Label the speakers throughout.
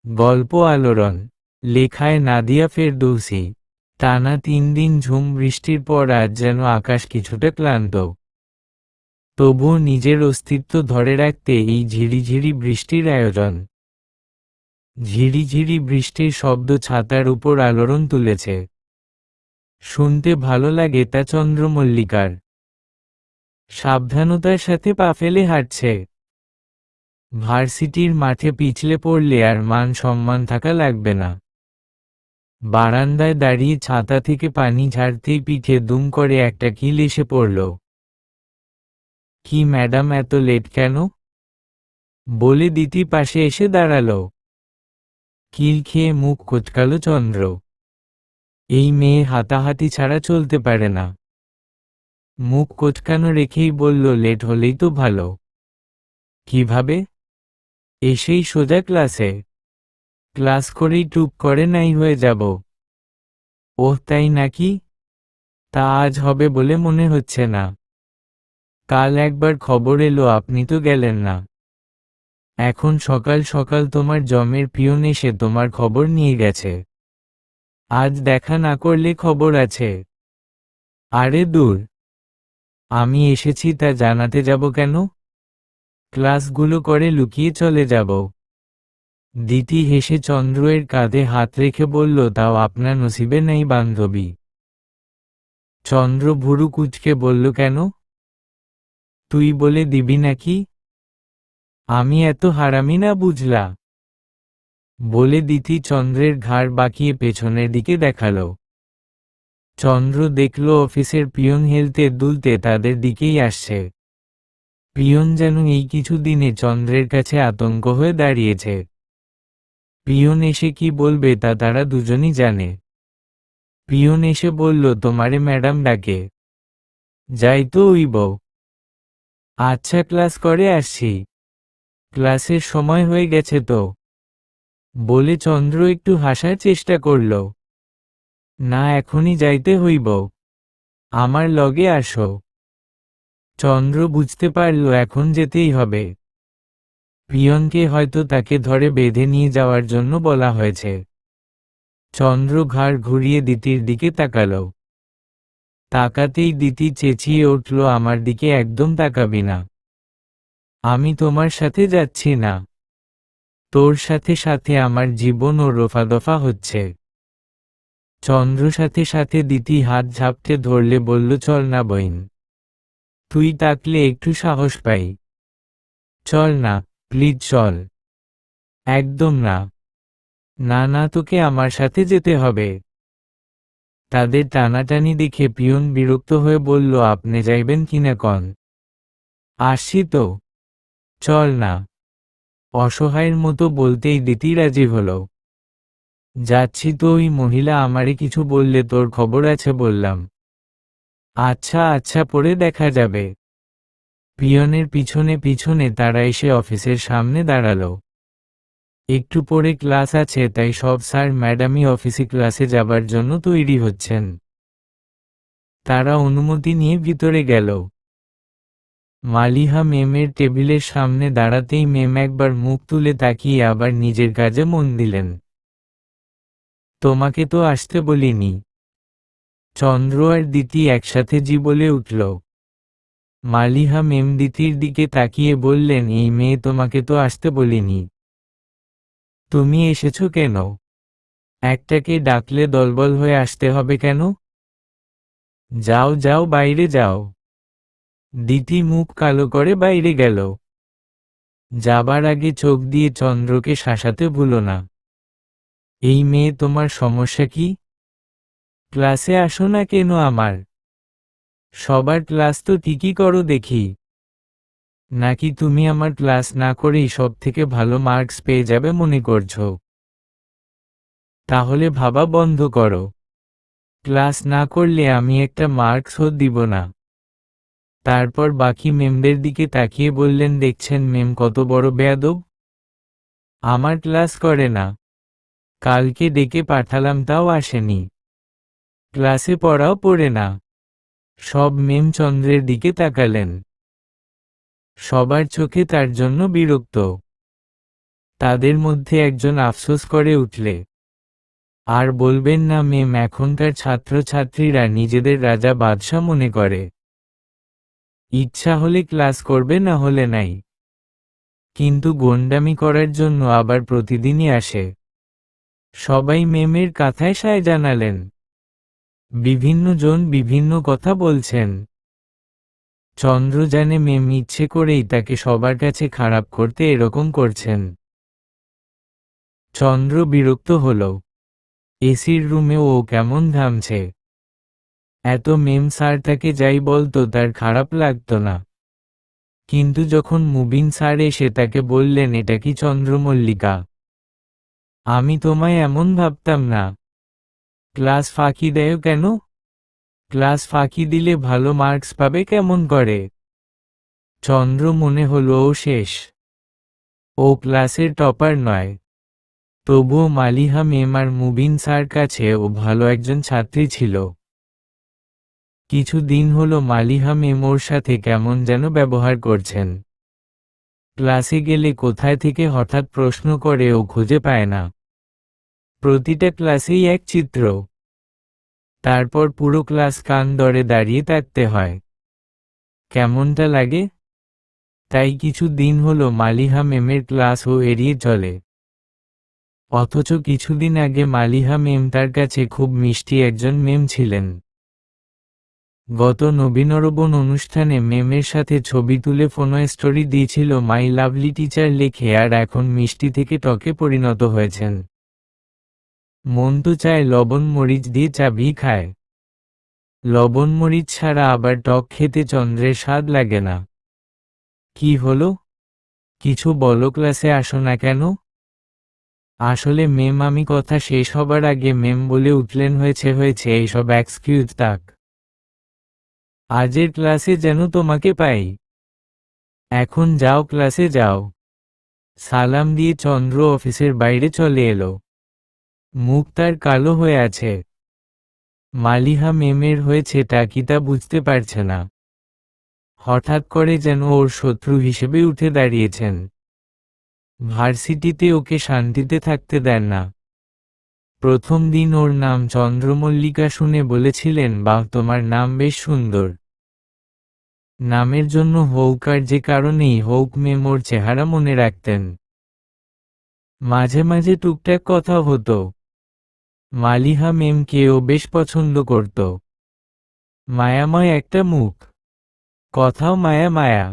Speaker 1: গল্প আলোড়ন, লেখায় নাদিয়া ফেরদৌসী। টানা 3 দিন ঝুম বৃষ্টির পর আজ যেন আকাশ কিছুটা ক্লান্ত। তবুও নিজের অস্তিত্ব ধরে রাখতে এই ঝিরিঝিরি বৃষ্টির আয়োজন। ঝিরিঝিরি বৃষ্টির শব্দ ছাতার উপর আলোড়ন তুলেছে। শুনতে ভালো লাগে তা চন্দ্রমল্লিকার। সাবধানতার সাথে পা ফেলে হাঁটছে। ভার্সিটির মাঠে পিছলে পড়লে আর মান সম্মান থাকা লাগবে না। বারান্দায় দাঁড়িয়ে ছাতা থেকে পানি ঝাড়তেই পিঠে দুম করে একটা কিল এসে পড়ল। কি ম্যাডাম, এত লেট কেন? বলে দিতি পাশে এসে দাঁড়ালো। কিল খেয়ে মুখ কোচকালো চন্দ্র। এই মেয়ে হাতাহাতি ছাড়া চলতে পারে না। মুখ কোচকানো রেখেই বলল, লেট হলেই তো ভালো। কিভাবে? এসেই সোজা ক্লাসে। ক্লাস করেই টুপ করে নাই হয়ে যাব। ওহ তাই নাকি? তা আজ হবে বলে মনে হচ্ছে না। কাল একবার খবর এলো আপনি তো গেলেন না। এখন সকাল সকাল তোমার জমের পিয়ন এসে তোমার খবর নিয়ে গেছে। আজ দেখা না করলে খবর আছে। আরে দূর, আমি এসেছি তা জানাতে যাব কেন? ক্লাসগুলো করে লুকিয়ে চলে যাব। দিতি হেসে চন্দ্রের কাঁধে হাত রেখে বলল, তাও আপনার নসিবে নেই বান্ধবী। চন্দ্র ভুরু কুঁচকে বলল, কেন? তুই বলে দিবি নাকি? আমি এত হারামি না বুঝলা। বলে দিতি চন্দ্রের ঘাড় বাঁকিয়ে পেছনের দিকে দেখালো। চন্দ্র দেখল অফিসের পিয়ন হেলতে দুলতে তাদের দিকেই আসছে। পিয়ন যেন এই কিছু দিনে চন্দ্রের কাছে আতঙ্ক হয়ে দাঁড়িয়েছে। পিয়ন এসে কি বলবে তা তারা দুজনই জানে। পিয়ন এসে বলল, তোমারে ম্যাডাম ডাকে। যাই তো উইব। আচ্ছা, ক্লাস করে আসছি। ক্লাসের সময় হয়ে গেছে তো। বলে চন্দ্র একটু হাসার চেষ্টা করল। না, এখনই যাইতে হইব। আমার লগে আসো। চন্দ্র বুঝতে পারল এখন যেতেই হবে। পিয়নকে হয়তো তাকে ধরে বেঁধে নিয়ে যাওয়ার জন্য বলা হয়েছে। চন্দ্র ঘাড় ঘুরিয়ে দিতির দিকে তাকালো। তাকাতেই দিতি চেঁচিয়ে উঠল, আমার দিকে একদম তাকাবি না। আমি তোমার সাথে যাচ্ছি না। তোর সাথে সাথে আমার জীবনও রফাদফা হচ্ছে। চন্দ্র সাথে সাথে দিতি হাত ঝাপটে ধরলে বলল, চল না বইন। তুই তাকলে একটু সাহস পাই। চল না, প্লিজ চল। একদম না। না না, তোকে আমার সাথে যেতে হবে। তাদের টানাটানি দেখে পিয়ন বিরক্ত হয়ে বলল, আপনি যাইবেন কিনা কন? আসছি তো। চল না। অসহায়ের মতো বলতেই দিতি রাজি হলো। যাচ্ছি তো, ওই মহিলা আমারে কিছু বললে তোর খবর আছে বললাম। আচ্ছা আচ্ছা, পরে দেখা যাবে। পিয়নের পিছনে পিছনে তারা এসে অফিসের সামনে দাঁড়ালো। একটু পরে ক্লাস আছে, তাই সব স্যার ম্যাডামই অফিসে ক্লাসে যাবার জন্য তৈরি হচ্ছেন। তারা অনুমতি নিয়ে ভিতরে গেল। মালিহা মেমের টেবিলের সামনে দাঁড়াতেই মেম একবার মুখ তুলে তাকিয়ে আবার নিজের কাজে মন দিলেন। তোমাকে তো আসতে বলিনি। চন্দ্র আর দিতি একসাথে জি বলে উঠল। মালিহা মেম দিতির দিকে তাকিয়ে বললেন, এই মেয়ে তোমাকে তো আসতে বলিনি। তুমি এসেছো কেন? একটাকে ডাকলে দলবল হয়ে আসতে হবে কেন? যাও যাও, বাইরে যাও। দিতি মুখ কালো করে বাইরে গেল। যাবার আগে চোখ দিয়ে চন্দ্রকে শাসাতে ভুলো না। এই মেয়ে, তোমার সমস্যা কি? ক্লাসে আসো না কেন আমার? সবার ক্লাস তো ঠিকই করো দেখি। নাকি তুমি আমার ক্লাস না করেই সব থেকে ভালো মার্কস পেয়ে যাবে মনে করছো? তাহলে ভাবা বন্ধ করো। ক্লাস না করলে আমি একটা মার্কসও দিব না। তারপর বাকি মেমদের দিকে তাকিয়ে বললেন, দেখছেন মেম কত বড় বেয়াদব। আমার ক্লাস করে না। কালকে ডেকে পাঠালাম তাও আসেনি। ক্লাসে পড়াও পড়ে না। সব মেম চন্দ্রের দিকে তাকালেন। সবার চোখে তার জন্য বিরক্ত। তাদের মধ্যে একজন আফসোস করে উঠলে, আর বলবেন না ম্যাম, এখনকার ছাত্রছাত্রীরা নিজেদের রাজা বাদশা মনে করে। ইচ্ছা হলে ক্লাস করবে, না হলে নাই। কিন্তু গোন্ডামি করার জন্য আবার প্রতিদিনই আসে। সবাই ম্যামের কথায় সায় জানালেন। বিভিন্ন জন বিভিন্ন কথা বলছেন। চন্দ্র জানে ম্যাম ইচ্ছে করেই তাকে সবার কাছে খারাপ করতে এরকম করছেন। চন্দ্র বিরক্ত হল। এসির রুমে ও কেমন ঘামছে। এত মেম স্যার তাকে যাই বলতো তার খারাপ লাগতো না। কিন্তু যখন মুবিন স্যার এসে তাকে বললেন, এটা কি চন্দ্রমল্লিকা? আমি তোমায় এমন ভাবতাম না। ক্লাস ফাঁকি দেয় কেন? ক্লাস ফাঁকি দিলে ভালো মার্কস পাবে কেমন করে? চন্দ্র মনে হলো ও শেষ। ও ক্লাসের টপার নয়। তবুও মালিহা ম্যাম আর মুবিন স্যার কাছে ও ভালো একজন ছাত্রী ছিল। কিছু দিন হলো মালিহা ম্যাম ওর সাথে কেমন যেন ব্যবহার করছেন। ক্লাসে গেলে কোথায় থেকে হঠাৎ প্রশ্ন করে ও খুঁজে পায় না। প্রতিটা ক্লাসেই এক চিত্র। তারপর পুরো ক্লাস কান ধরে দাঁড়িয়ে থাকতে হয়। কেমনটা লাগে? তাই কিছু দিন হলো মালিহা ম্যামের ক্লাস ও এড়িয়ে চলে। অথচ কিছুদিন আগে মালিহা ম্যাম তার কাছে খুব মিষ্টি একজন ম্যাম ছিলেন। গত নবীনবরণ অনুষ্ঠানে ম্যামের সাথে ছবি তুলে ফোনো স্টোরি দিয়েছিল মাই লাভলি টিচার লেখে, আর এখন মিষ্টি থেকে টকে পরিণত হয়েছেন। মন তো চায় লবণ মরিচ দিয়ে চাবি খায়। লবণ মরিচ ছাড়া আবার টক খেতে চন্দ্রের স্বাদ লাগে না। কি হলো? কিছু বলো, ক্লাসে আসো না কেন? আসলে ম্যাম, আমি কথা শেষ হবার আগে ম্যাম বলে উঠলেন, হয়েছে এইসব এক্সকিউজ থাক। আজের ক্লাসে যেন তোমাকে পাই। এখন যাও, ক্লাসে যাও। সালাম দিয়ে চন্দ্র অফিসের বাইরে চলে এলো। মুখ তার কালো হয়ে আছে। মালিহা ম্যামের হয়েছে তা কি তা বুঝতে পারছে না। হঠাৎ করে যেন ওর শত্রু হিসেবে উঠে দাঁড়িয়েছেন। ভার্সিটিতে ওকে শান্তিতে থাকতে দেন না। প্রথম দিন ওর নাম চন্দ্রমল্লিকা শুনে বলেছিলেন, বাহ, তোমার নাম বেশ সুন্দর। নামের জন্য হোক আর যে কারণেই হোক ম্যাম ওর চেহারা মনে রাখতেন। মাঝে মাঝে টুকটাক কথা হতো। মালিহা ম্যামকে ও বেশ পছন্দ করত। মায়াময় একটা মুখ, কথাও মায়া মায়া।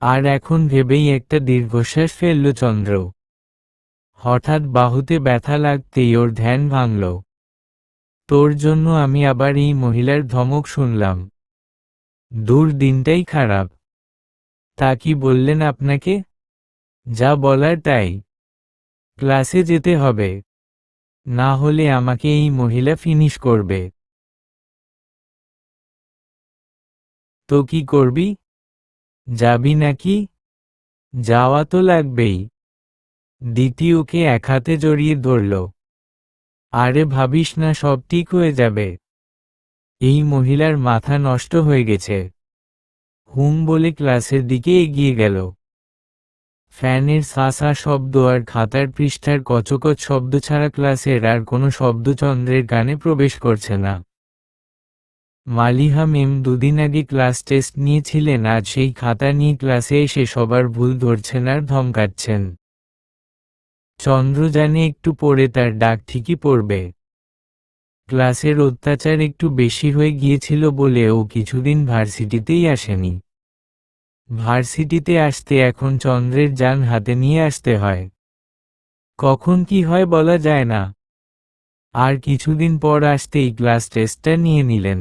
Speaker 1: আর এখন ভেবেই একটা দীর্ঘশ্বাস ফেলল চন্দ্র। হঠাৎ বাহুতে ব্যথা লাগতেই ওর ধ্যান ভাঙল। তোর জন্য আমি আবার এই মহিলার ধমক শুনলাম। দূর, দিনটাই খারাপ। তা কি বললেন আপনাকে? যা বলার তাই। ক্লাসে যেতে হবে, না হলে আমাকে এই মহিলা ফিনিশ করবে। তো কি করবি? যাবি নাকি? যাওয়া তো লাগবেই। দিতি ওকে এক হাতে জড়িয়ে ধরল। আরে ভাবিস না, সব ঠিক হয়ে যাবে। এই মহিলার মাথা নষ্ট হয়ে গেছে। হুম বলে ক্লাসের দিকে এগিয়ে গেল। ফ্যানের সাসা শব্দ আর খাতার পৃষ্ঠার কচকচ শব্দ ছাড়া ক্লাসের আর কোনো শব্দ চন্দ্রের কানে প্রবেশ করছে না। মালিহা ম্যাম দুদিন আগে ক্লাস টেস্ট নিয়েছিলেন, আজ সেই খাতা নিয়ে ক্লাসে এসে সবার ভুল ধরছেন আর ধমকাচ্ছেন। চন্দ্র জানে একটু পরে তার ডাক ঠিকই পড়বে। ক্লাসের অত্যাচার একটু বেশি হয়ে গিয়েছিল বলে ও কিছুদিন ভার্সিটিতেই আসেনি। ভার্সিটিতে আসতে এখন চন্দ্রের যান হাতে নিয়ে আসতে হয়। কখন কি হয় বলা যায় না। আর কিছুদিন পর আসতেই ক্লাস টেস্টটা নিয়ে নিলেন।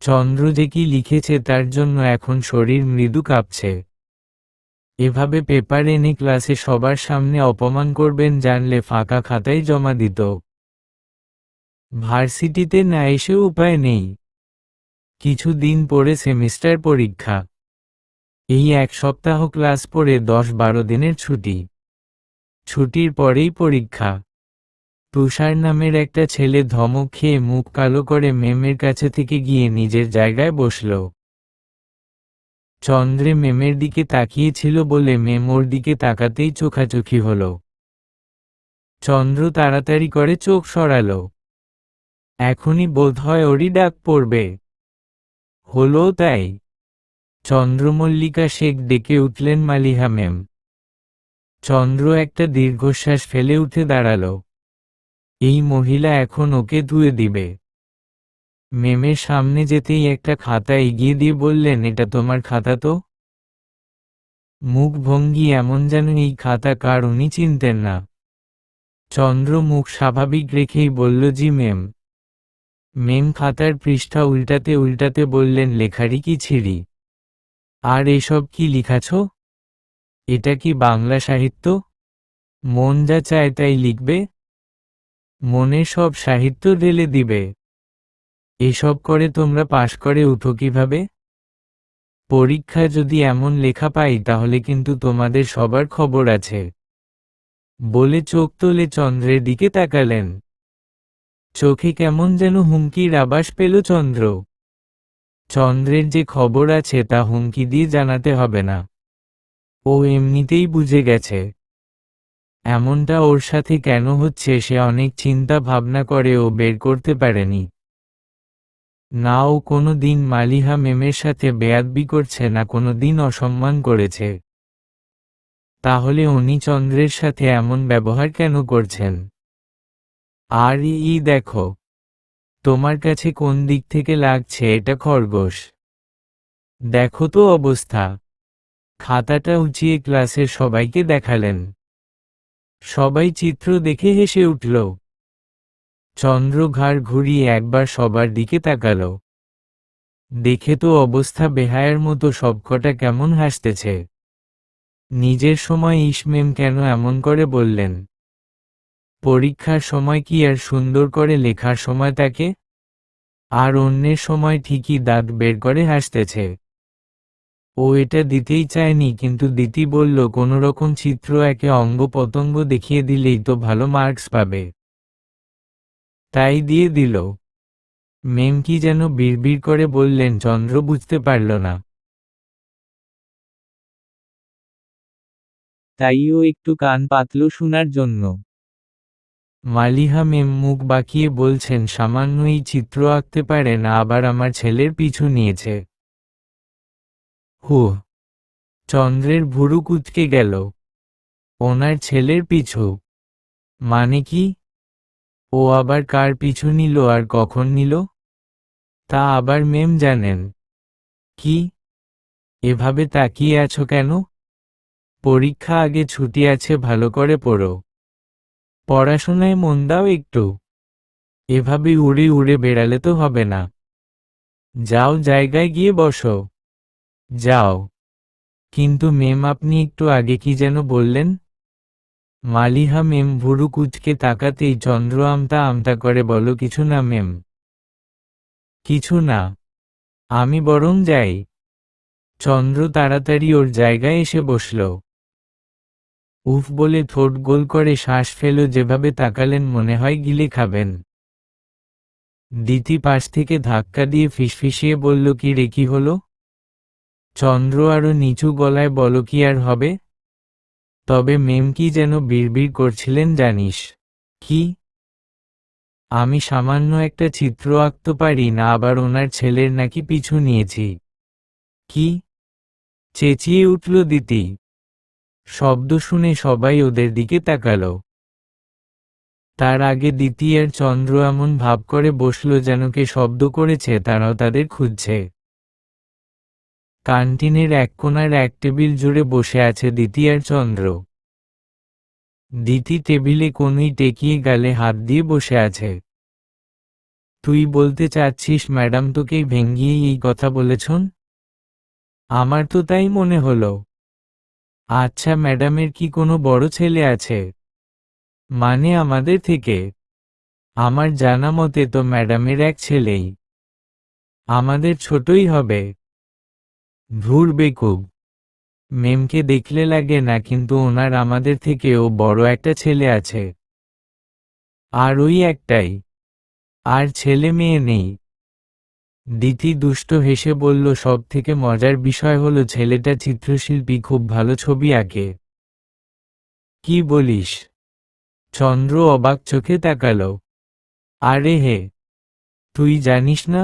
Speaker 1: চন্দ্র যে কি লিখেছে তার জন্য এখন শরীর মৃদু কাঁপছে। এভাবে পেপার এনে ক্লাসে সবার সামনে অপমান করবেন জানলে ফাঁকা খাতায় জমা দিত। ভার্সিটিতে না এসে উপায় নেই। কিছু দিন পরে সেমিস্টার পরীক্ষা। এই এক সপ্তাহ ক্লাস পড়ে 10-12 দিনের ছুটি। ছুটির পরেই পরীক্ষা। তুষার নামের একটা ছেলে ধমক খেয়ে মুখ কালো করে ম্যামের কাছে থেকে গিয়ে নিজের জায়গায় বসল। চন্দ্রে মেমের দিকে তাকিয়েছিল বলে মেম ওর দিকে তাকাতেই চোখাচোখি হলো। চন্দ্র তাড়াতাড়ি করে চোখ সরালো। এখনই বোধহয় ওরই ডাক পড়বে। হলো তাই। চন্দ্রমল্লিকা শেখ ডেকে উঠলেন মালিহা মেম। চন্দ্র একটা দীর্ঘশ্বাস ফেলে উঠে দাঁড়ালো। এই মহিলা এখন ওকে ধুয়ে দিবে। মেমের সামনে যেতেই একটা খাতা এগিয়ে দিয়ে বললেন, এটা তোমার খাতা তো? মুখ ভঙ্গি এমন যেন এই খাতা কার উনি চিনতেন না। চন্দ্র মুখ স্বাভাবিক রেখেই বলল, জি মেম। মেম খাতার পৃষ্ঠা উল্টাতে উল্টাতে বললেন, লেখারই কি ছিরি। আর এসব কি লিখাছ? এটা কি বাংলা সাহিত্য? মন যা চায় তাই লিখবে? মনের সব সাহিত্য ঢেলে দিবে? এসব করে তোমরা পাশ করে উঠো কিভাবে? পরীক্ষায় যদি এমন লেখা পাই তাহলে কিন্তু তোমাদের সবার খবর আছে। বলে চোখ তুলে চন্দ্রের দিকে তাকালেন। চোখে কেমন যেন হুমকির আভাস পেল চন্দ্র। চন্দ্রের যে খবর আছে তা হুমকি দিয়ে জানাতে হবে না। ও এমনিতেই বুঝে গেছে। এমনটা ওর সাথে কেন হচ্ছে সে অনেক চিন্তা ভাবনা করে ও বের করতে পারেনি। না ও কোনো দিন মালিহা মেমের সাথে বেয়াদবি করছে, না কোনো দিন অসম্মান করেছে। তাহলে উনি চন্দ্রের সাথে এমন ব্যবহার কেন করছেন? আর দেখো, তোমার কাছে কোন দিক থেকে লাগছে এটা খরগোশ। দেখো তো অবস্থা। খাতাটা উঁচিয়ে ক্লাসের সবাইকে দেখালেন। সবাই চিত্র দেখে হেসে উঠল। চন্দ্র ঘাড় ঘুরিয়ে একবার সবার দিকে তাকাল। দেখে তো অবস্থা বেহায়ার মতো, সবকটা কেমন হাসতেছে। নিজের সময় ইসমেম কেন এমন করে বললেন? পরীক্ষার সময় কি আর সুন্দর করে লেখার সময় তাকে? আর অন্যের সময় ঠিকই দাঁত বের করে হাসতেছে। ও এটা দিতেই চায়নি, কিন্তু দিতি বলল কোনোরকম চিত্র একে অঙ্গ পতঙ্গ দেখিয়ে দিলেই তো ভালো মার্কস পাবে। তাই দিয়ে দিল। মেম কি যেন বিড়বিড় করে বললেন, চন্দ্র বুঝতে পারল না। তাইও একটু কান পাতল শোনার জন্য। মালিহা মেম মুখ বাঁকিয়ে বলছেন, সামান্য এই চিত্র আঁকতে পারে না, আবার আমার ছেলের পিছু নিয়েছে। হু। চন্দ্রের ভুরু কুঁচকে গেল। ওনার ছেলের পিছু? মানে কি? ও আবার কার পিছু নিল আর কখন নিল? তা আবার মেম জানেন? কি? এভাবে তাকিয়ে আছো কেন? পরীক্ষা আগে, ছুটি আছে, ভালো করে পড়ো। পড়াশোনায় মন দাও একটু। এভাবে উড়ে উড়ে বেড়ালে তো হবে না। যাও জায়গায় গিয়ে বসো। যাও। কিন্তু মেম আপনি একটু আগে কি যেন বললেন? মালিহা মেম ভুরু কুঁচকে তাকাতেই চন্দ্র আমতা আমতা করে বলো, কিছু না মেম। কিছু না। আমি বরং যাই। চন্দ্র তাড়াতাড়ি ওর জায়গায় এসে বসল। উফ বলে ঠোঁট গোল করে শ্বাস ফেলো, যেভাবে তাকালেন মনে হয় গিলে খাবেন। দিতি পাশ থেকে ধাক্কা দিয়ে ফিসফিসিয়ে বলল, কি রে কি হলো? চন্দ্র আরো নিচু গলায় বলো, কি আর হবে? তবে মেম কি যেন বিড়বিড় করছিলেন জানিস? কি? আমি সামান্য একটা চিত্র আঁকতে পারি না, আবার ওনার ছেলের নাকি পিছু নিয়েছি। কি? চেঁচিয়ে উঠল দিতি। শব্দ শুনে সবাই ওদের দিকে তাকালো। তার আগে দিতি আর চন্দ্র এমন ভাব করে বসল যেন কে শব্দ করেছে তারাও তাদের খুঁজছে। ক্যান্টিনের এক কোণার এক টেবিল জুড়ে বসে আছে দিতি আর চন্দ্র। দিতি টেবিলে কোনোই টেকিয়ে গালে হাত দিয়ে বসে আছে। তুই বলতে চাচ্ছিস ম্যাডাম তোকেই ভেঙ্গিয়ে এই কথা বলেছন? আমার তো তাই মনে হলো। আচ্ছা, ম্যাডামের কি কোনো বড় ছেলে আছে? মানে আমাদের থেকে? আমার জানা মতে তো ম্যাডামের এক ছেলেই। আমাদের ছোটই হবে। ধুর বেকুব। মেমকে দেখলে লাগে না, কিন্তু ওনার আমাদের থেকেও বড় একটা ছেলে আছে। আর ওই একটাই। আর ছেলে মেয়ে নেই। দিতি দুষ্ট হেসে বলল, সব থেকে মজার বিষয় হলো ছেলেটা চিত্রশিল্পী, খুব ভালো ছবি আঁকে। কি বলিস? চন্দ্র অবাক চোখে তাকালো। আরে হে, তুই জানিস না?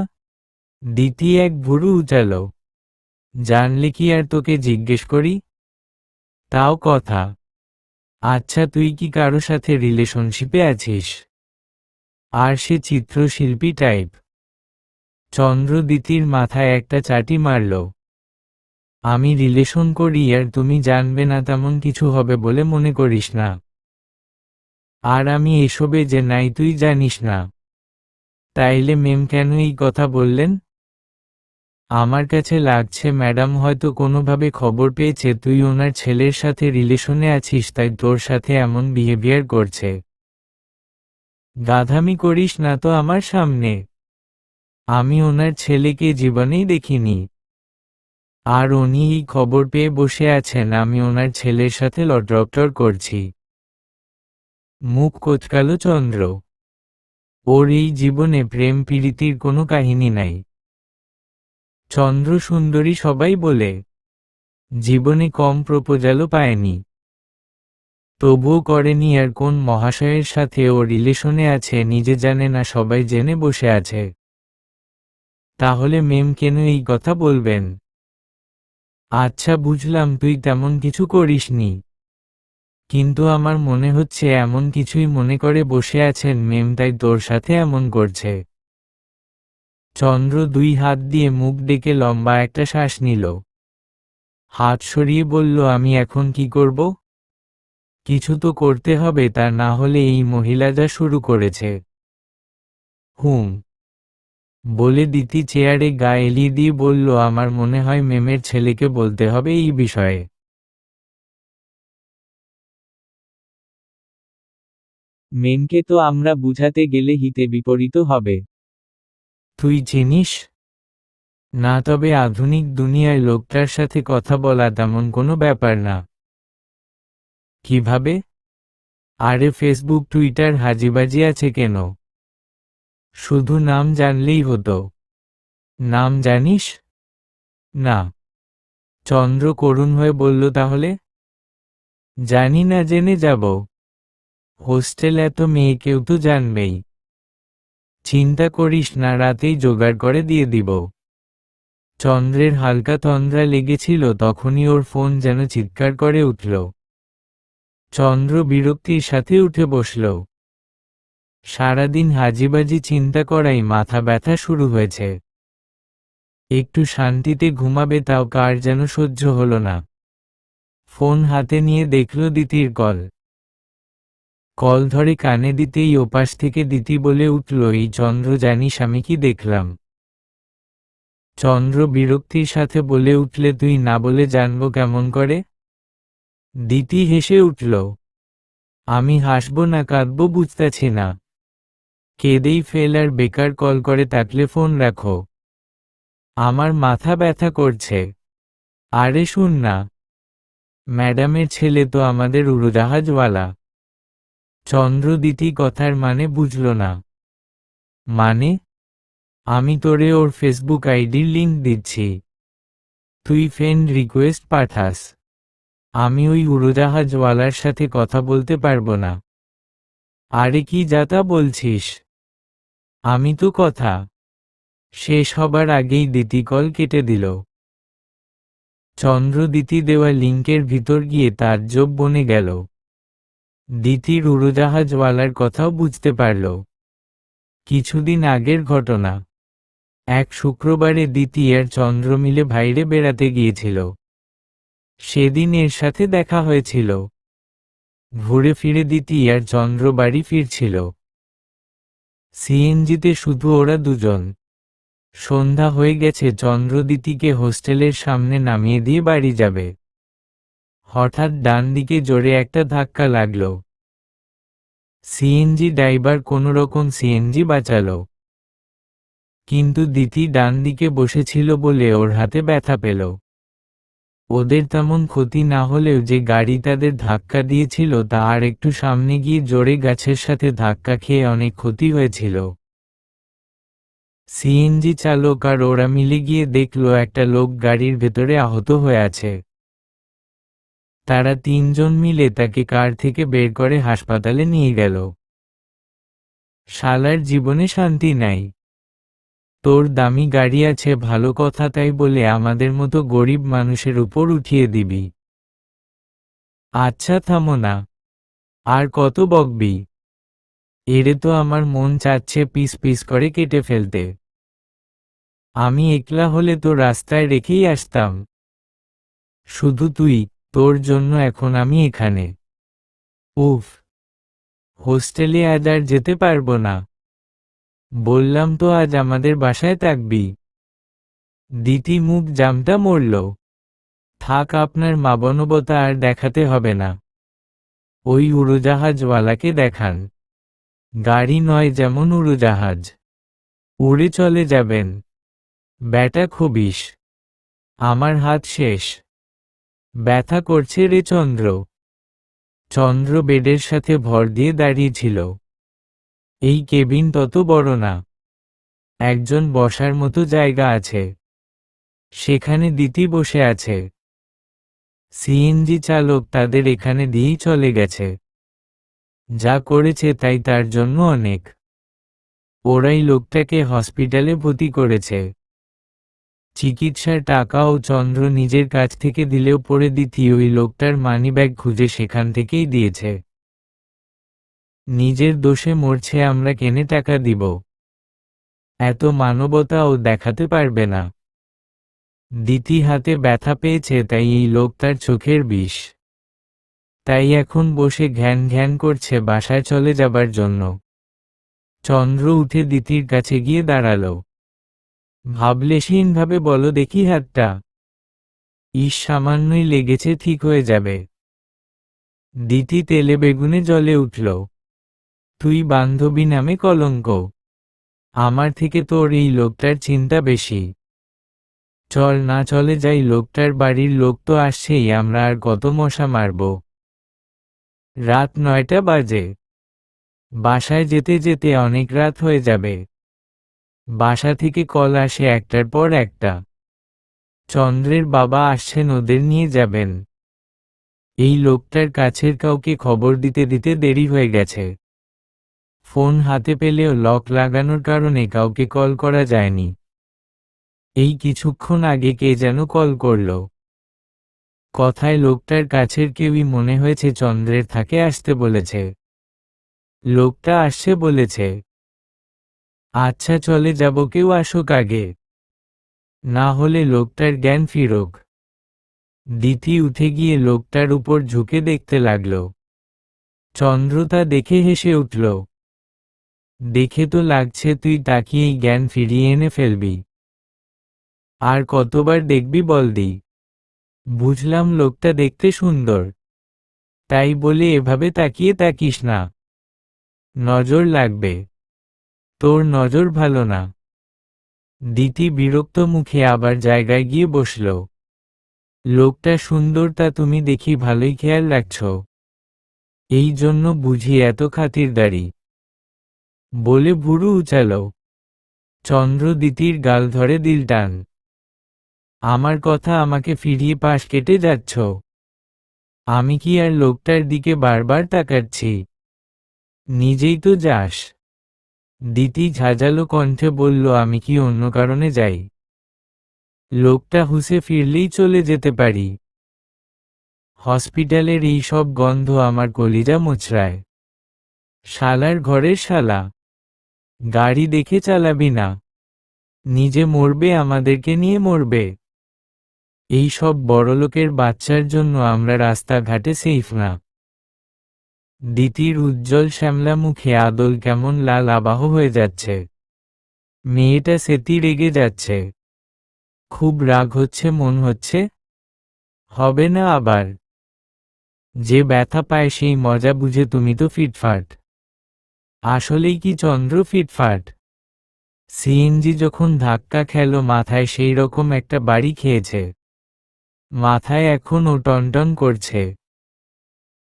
Speaker 1: দিতি এক ভুরু উচালো। জানলে কি আর তোকে জিজ্ঞেস করি? তাও কথা। আচ্ছা, তুই কি কারো সাথে রিলেশনশিপে আছিস? আর সে চিত্রশিল্পী টাইপ? চন্দ্র দিতির মাথায় একটা চাটি মারল। আমি রিলেশন করি আর তুমি জানবে না তেমন কিছু হবে বলে মনে করিস না। আর আমি এসবে যে নাই তুই জানিস না। তাইলে মেম কেন এই কথা বললেন? আমার কাছে লাগছে ম্যাডাম হয়তো কোনোভাবে খবর পেয়েছে তুই ওনার ছেলের সাথে রিলেশনে আছিস, তাই তোর সাথে এমন বিহেভিয়ার করছে। গাধামি করিস না তো আমার সামনে। আমি ওনার ছেলেকে জীবনেই দেখিনি। আর উনি এই খবর পেয়ে বসে আছেন আমি ওনার ছেলের সাথে লটরপটর করছি। মুখ কোঁচকালো চন্দ্র। ওর এই জীবনে প্রেম প্রীতির কোনো কাহিনী নাই। চন্দ্র সুন্দরী সবাই বলে, জীবনে কম প্রপোজালও পায়নি। তবুও করেনি, আর কোন মহাশয়ের সাথে ও রিলেশনে আছে নিজে জানে না, সবাই জেনে বসে আছে। তাহলে মেম কেন এই কথা বলবেন? আচ্ছা বুঝলাম তুই তেমন কিছু করিসনি, কিন্তু আমার মনে হচ্ছে এমন কিছুই মনে করে বসে আছেন মেম, তাই তোর সাথে এমন করছে। চন্দ্র দুই হাত দিয়ে মুখ ডেকে লম্বা একটা শ্বাস নিল। হাত সরিয়ে বলল, আমি এখন কি করব? কিছু তো করতে হবে, তা না হলে এই মহিলা যা শুরু করেছে। হুম বলে দিতি চেয়ারে গা এলিয়ে দিয়ে বলল, আমার মনে হয় মেমের ছেলেকে বলতে হবে এই বিষয়ে। মেমকে তো আমরা বুঝাতে গেলে হিতে বিপরীত হবে। তুই চিনিস না, তবে আধুনিক দুনিয়ায় লোকটার সাথে কথা বলা তেমন কোনো ব্যাপার না। কিভাবে? আরে ফেসবুক টুইটার হাজিবাজি আছে কেন? শুধু নাম জানলেই হতো। নাম জানিস না? চন্দ্র করুণ হয়ে বলল, তাহলে? জানি না, জেনে যাব। হোস্টেল এত মেয়ে, কেউ তো জানবেই। চিন্তা করিস না, রাতেই জোগাড় করে দিয়ে দিব। চন্দ্রের হালকা তন্দ্রা লেগেছিল, তখনই ওর ফোন যেন চিৎকার করে উঠল। চন্দ্র বিরক্তির সাথে উঠে বসল। সারাদিন হাজিবাজি চিন্তা করাই মাথা ব্যথা শুরু হয়েছে। একটু শান্তিতে ঘুমাবে, তাও কার যেন সহ্য হলো না। ফোন হাতে নিয়ে দেখল দিতির কল। কল ধরে কানে দিতেই ওপাশ থেকে দিতি বলে উঠল, এই চন্দ্র, জানিস আমি কি দেখলাম? চন্দ্র বিরক্তির সাথে বলে উঠলে, তুই না বলে জানবো কেমন করে? দিতি হেসে উঠল। আমি হাসবো না কাঁদবো বুঝতেছি না। কেঁদেই ফেল, আর বেকার কল করে থাকলে ফোন রাখো। আমার মাথা ব্যথা করছে। আরে শুন না, ম্যাডামের ছেলে তো আমাদের উড়োজাহাজওয়ালা। চন্দ্র দিতি কথার মানে বুঝল না। মানে? আমি তোরে ওর ফেসবুক আইডির লিংক দিচ্ছি, তুই ফ্রেন্ড রিকোয়েস্ট পাঠাস। আমি ওই উড়োজাহাজওয়ালার সাথে কথা বলতে পারবো না। আরে কি যাতা বলছিস? আমি তো কথা শেষ হবার আগেই দিতি কল কেটে দিল। চন্দ্র দিতি দেওয়া লিংকের ভিতর গিয়ে তাজ্জব বনে গেল। দিতির উড়োজাহাজওয়ালার কথাও বুঝতে পারল। কিছুদিন আগের ঘটনা। এক শুক্রবারে দিতি আর চন্দ্র মিলে বাইরে বেড়াতে গিয়েছিল। সেদিন এর সাথে দেখা হয়েছিল। ঘুরে ফিরে দিতি আর চন্দ্র বাড়ি ফিরছিল। সিএনজিতে শুধু ওরা দুজন। সন্ধ্যা হয়ে গেছে, চন্দ্র দিতিকে হোস্টেলের সামনে নামিয়ে দিয়ে বাড়ি যাবে। হঠাৎ ডান দিকে জোরে একটা ধাক্কা লাগল। সিএনজি ড্রাইভার কোনোরকম সিএনজি বাঁচালো, কিন্তু দিতি ডান দিকে বসেছিল বলে ওর হাতে ব্যথা পেল। ওদের তেমন ক্ষতি না হলেও যে গাড়ি তাদের ধাক্কা দিয়েছিল তা আর একটু সামনে গিয়ে জোরে গাছের সাথে ধাক্কা খেয়ে অনেক ক্ষতি হয়েছিল। সিএনজি চালক আর ওরা মিলে গিয়ে দেখলো একটা লোক গাড়ির ভেতরে আহত হয়ে আছে। তারা তিনজন মিলে তাকে কার থেকে বের করে হাসপাতালে নিয়ে গেল। শালার জীবনে শান্তি নাই। তোর দামি গাড়ি আছে ভালো কথা, তাই বলে আমাদের মতো গরিব মানুষের উপর উঠিয়ে দিবি? আচ্ছা থামো না, আর কত বকবি? এরে তো আমার মন চাচ্ছে পিস পিস করে কেটে ফেলতে। আমি একলা হলে তো রাস্তায় রেখেই আসতাম। শুধু তুই, তোর জন্য এখন আমি এখানে। উফ, হোস্টেলে আজ আর যেতে পারবো না। বললাম তো আজ আমাদের বাসায় থাকবি। দিতি মুখ জামটা মরল। থাক, আপনার মানবতা আর দেখাতে হবে না। ওই উড়োজাহাজওয়ালাকে দেখান। গাড়ি নয়, যেমন উড়োজাহাজ। উড়ে চলে যাবেন। ব্যাটা খবিস। আমার হাত শেষ। ব্যথা করছে রে চন্দ্র। চন্দ্র বেডের সাথে ভর দিয়ে দাঁড়িয়েছিল। এই কেবিন তত বড় না। একজন বসার মতো জায়গা আছে। সেখানে দিতি বসে আছে। সিএনজি চালক তাদের এখানে দিয়েই চলে গেছে। যা করেছে তাই তার জন্য অনেক। ওরাই লোকটাকে হসপিটালে ভর্তি করেছে। চিকিৎসার টাকাও চন্দ্র নিজের কাছ থেকে দিলেও পরে দিতি ওই লোকটার মানিব্যাগ খুঁজে সেখান থেকেই দিয়েছে। নিজের দোষে মরছে, আমরা কেনে টাকা দিব? এত মানবতাও দেখাতে পারবে না। দিতি হাতে ব্যথা পেয়েছে, তাই এই লোক তার চোখের বিষ। তাই এখন বসে ঘ্যান ঘ্যান করছে বাসায় চলে যাবার জন্য। চন্দ্র উঠে দিতির কাছে গিয়ে দাঁড়ালো। ভাবলেশহীনভাবে বলো দেখি হাতটা। সামান্যই লেগেছে, ঠিক হয়ে যাবে। দিতি তেলে বেগুনে জ্বলে উঠল। তুই বান্ধবী নামে কলঙ্ক। আমার থেকে তোর এই লোকটার চিন্তা বেশি। চল না চলে যাই, লোকটার বাড়ির লোক তো আসছেই, আমরা আর কত মশা মারব। রাত 9টা বাজে। বাসায় যেতে যেতে অনেক রাত হয়ে যাবে। বাসা থেকে কল আসে একটার পর একটা। চন্দ্রের বাবা আসছেন, ওদের নিয়ে যাবেন। এই লোকটার কাছের কাউকে খবর দিতে দিতে দেরি হয়ে গেছে। ফোন হাতে পেলেও লক লাগানোর কারণে কাউকে কল করা যায়নি। এই কিছুক্ষণ আগে কে যেন কল করল। কথায় লোকটার কাছের কেউই মনে হয়েছে চন্দ্রের থাকে আসতে বলেছে। লোকটা আসছে বলেছে। আচ্ছা চলে যাব, কেউ আসুক আগে, না হলে লোকটার জ্ঞান ফিরুক। দিতি উঠে গিয়ে লোকটার উপর ঝুঁকে দেখতে লাগল। চন্দ্র তা দেখে হেসে উঠল। দেখে তো লাগছে তুই তাকিয়েই জ্ঞান ফিরিয়ে এনে ফেলবি। আর কতবার দেখবি বলদি? বুঝলাম লোকটা দেখতে সুন্দর, তাই বলে এভাবে তাকিয়ে তাকিস না। নজর লাগবে। তোর নজর ভালো না। দিতি বিরক্ত মুখে আবার জায়গায় গিয়ে বসল। লোকটা সুন্দর তা তুমি দেখি ভালোই খেয়াল রাখছ। এই জন্য বুঝি এত খাতিরদারি। বলে ভুরু উচালো। চন্দ্র দিতির গাল ধরে দিল টান। আমার কথা আমাকে ফিরিয়ে পাশ কেটে যাচ্ছ? আমি কি আর লোকটার দিকে বারবার তাকাচ্ছি? নিজেই তো যাস। দিতি ঝাঁঝালো কণ্ঠে বলল, আমি কি অন্য কারণে যাই? লোকটা হুঁসে ফিরলেই চলে যেতে পারি। হসপিটালের এই সব গন্ধ আমার কলিজা মোচড়ায়। শালার ঘরের শালা। গাড়ি দেখে চালাবি না। নিজে মরবে, আমাদেরকে নিয়ে মরবে। এই সব বড়লোকের বাচ্চার জন্য আমরা রাস্তাঘাটে সেফ না। দিতির উজ্জ্বল শ্যামলা মুখে আদল কেমন লাল আবাহ হয়ে যাচ্ছে। মেয়েটা সেতি রেগে যাচ্ছে। খুব রাগ হচ্ছে মন হচ্ছে। হবে না আবার? যে ব্যথা পায় সেই মজা বুঝে তুমি তো ফিটফাট। আসলেই কি চন্দ্র ফিটফাট? সিএনজি যখন ধাক্কা খেল মাথায় সেই রকম একটা বাড়ি খেয়েছে। মাথায় এখনও টনটন করছে।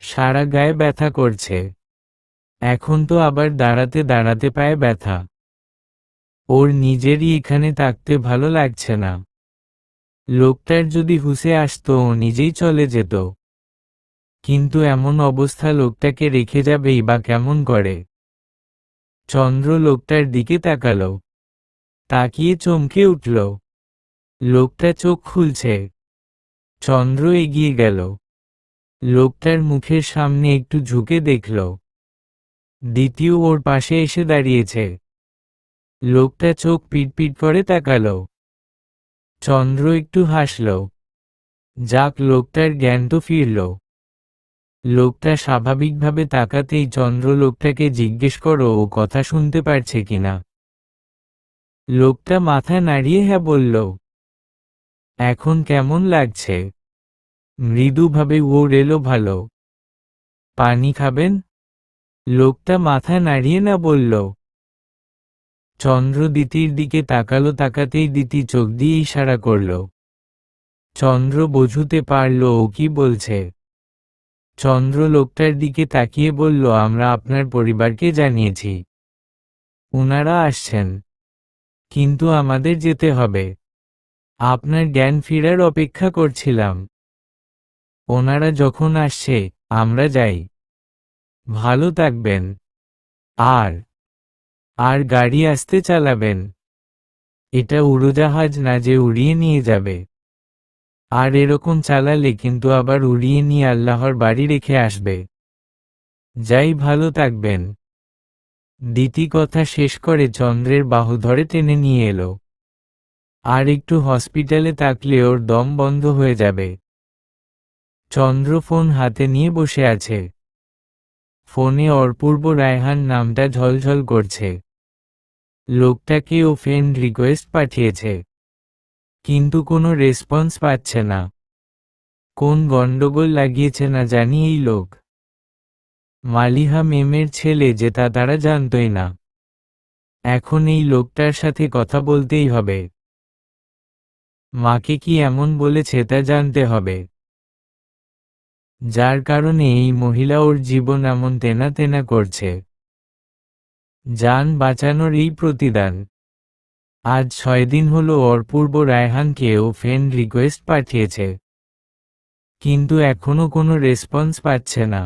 Speaker 1: সারা গায়ে ব্যথা করছে। এখন তো আবার দাঁড়াতে দাঁড়াতে পায়ে ব্যথা। ওর নিজেরই এখানে থাকতে ভালো লাগছে না। লোকটার যদি হুঁশে আসতো ও নিজেই চলে যেত, কিন্তু এমন অবস্থা লোকটাকে রেখে যাবেই বা কেমন করে। চন্দ্র লোকটার দিকে তাকালো, তাকিয়ে চমকে উঠল। লোকটা চোখ খুলছে। চন্দ্র এগিয়ে গেল, লোকটার মুখের সামনে একটু ঝুঁকে দেখল। দ্বিতীয় ওর পাশে এসে দাঁড়িয়েছে। লোকটা চোখ পিটপিট করে তাকালো। চন্দ্র একটু হাসল। যাক, লোকটার জ্ঞান তো ফিরল। লোকটা স্বাভাবিকভাবে তাকাতেই চন্দ্র লোকটাকে জিজ্ঞেস করো ও কথা শুনতে পারছে কিনা। লোকটা মাথা নাড়িয়ে হ্যাঁ বলল। এখন কেমন লাগছে? মৃদুভাবে ওর এলো ভালো। পানি খাবেন? লোকটা মাথা নাড়িয়ে না বলল। চন্দ্র দিতির দিকে তাকালো, তাকাতেই দিতি চোখ দিয়ে ইশারা করল। চন্দ্র বুঝতে পারল ও কি বলছে। চন্দ্র লোকটার দিকে তাকিয়ে বলল, আমরা আপনার পরিবারকে জানিয়েছি, ওনারা আসছেন, কিন্তু আমাদের যেতে হবে। আপনার জ্ঞান ফেরার অপেক্ষা করছিলাম। ওনারা যখন আসছে আমরা যাই। ভালো থাকবেন। আর আর গাড়ি আস্তে চালাবেন। এটা উড়োজাহাজ না যে উড়িয়ে নিয়ে যাবে। আর এরকম চালালে কিন্তু আবার উড়িয়ে নিয়ে আল্লাহর বাড়ি রেখে আসবে। যাই, ভালো থাকবেন। দিতি কথা শেষ করে চন্দ্রের বাহু ধরে টেনে নিয়ে এলো। আর একটু হসপিটালে থাকলে ওর দম বন্ধ হয়ে যাবে। চন্দ্র ফোন হাতে নিয়ে বসে আছে। ফোনে অপূর্ব রায়হান নামটা ঝলঝল করছে। লোকটাকে ও ফ্রেন্ড রিকোয়েস্ট পাঠিয়েছে, কিন্তু কোনো রেসপন্স পাচ্ছে না। কোন গন্ডগোল লাগিয়েছে না জানি এই লোক। মালিহা মেমের ছেলে যে তা তারা জানতই না। এখন এই লোকটার সাথে কথা বলতেই হবে। মাকে কি এমন বলেছে তা জানতে হবে, যার কারণে এই মহিলা ওর জীবন এমন তেনা তেনা করছে। জান বাঁচানোর এই প্রতিদান। আজ 6 দিন হলো অপূর্ব রায়হানকে ও ফ্রেন্ড রিকোয়েস্ট পাঠিয়েছে, কিন্তু এখনো কোনো রেসপন্স পাচ্ছে না।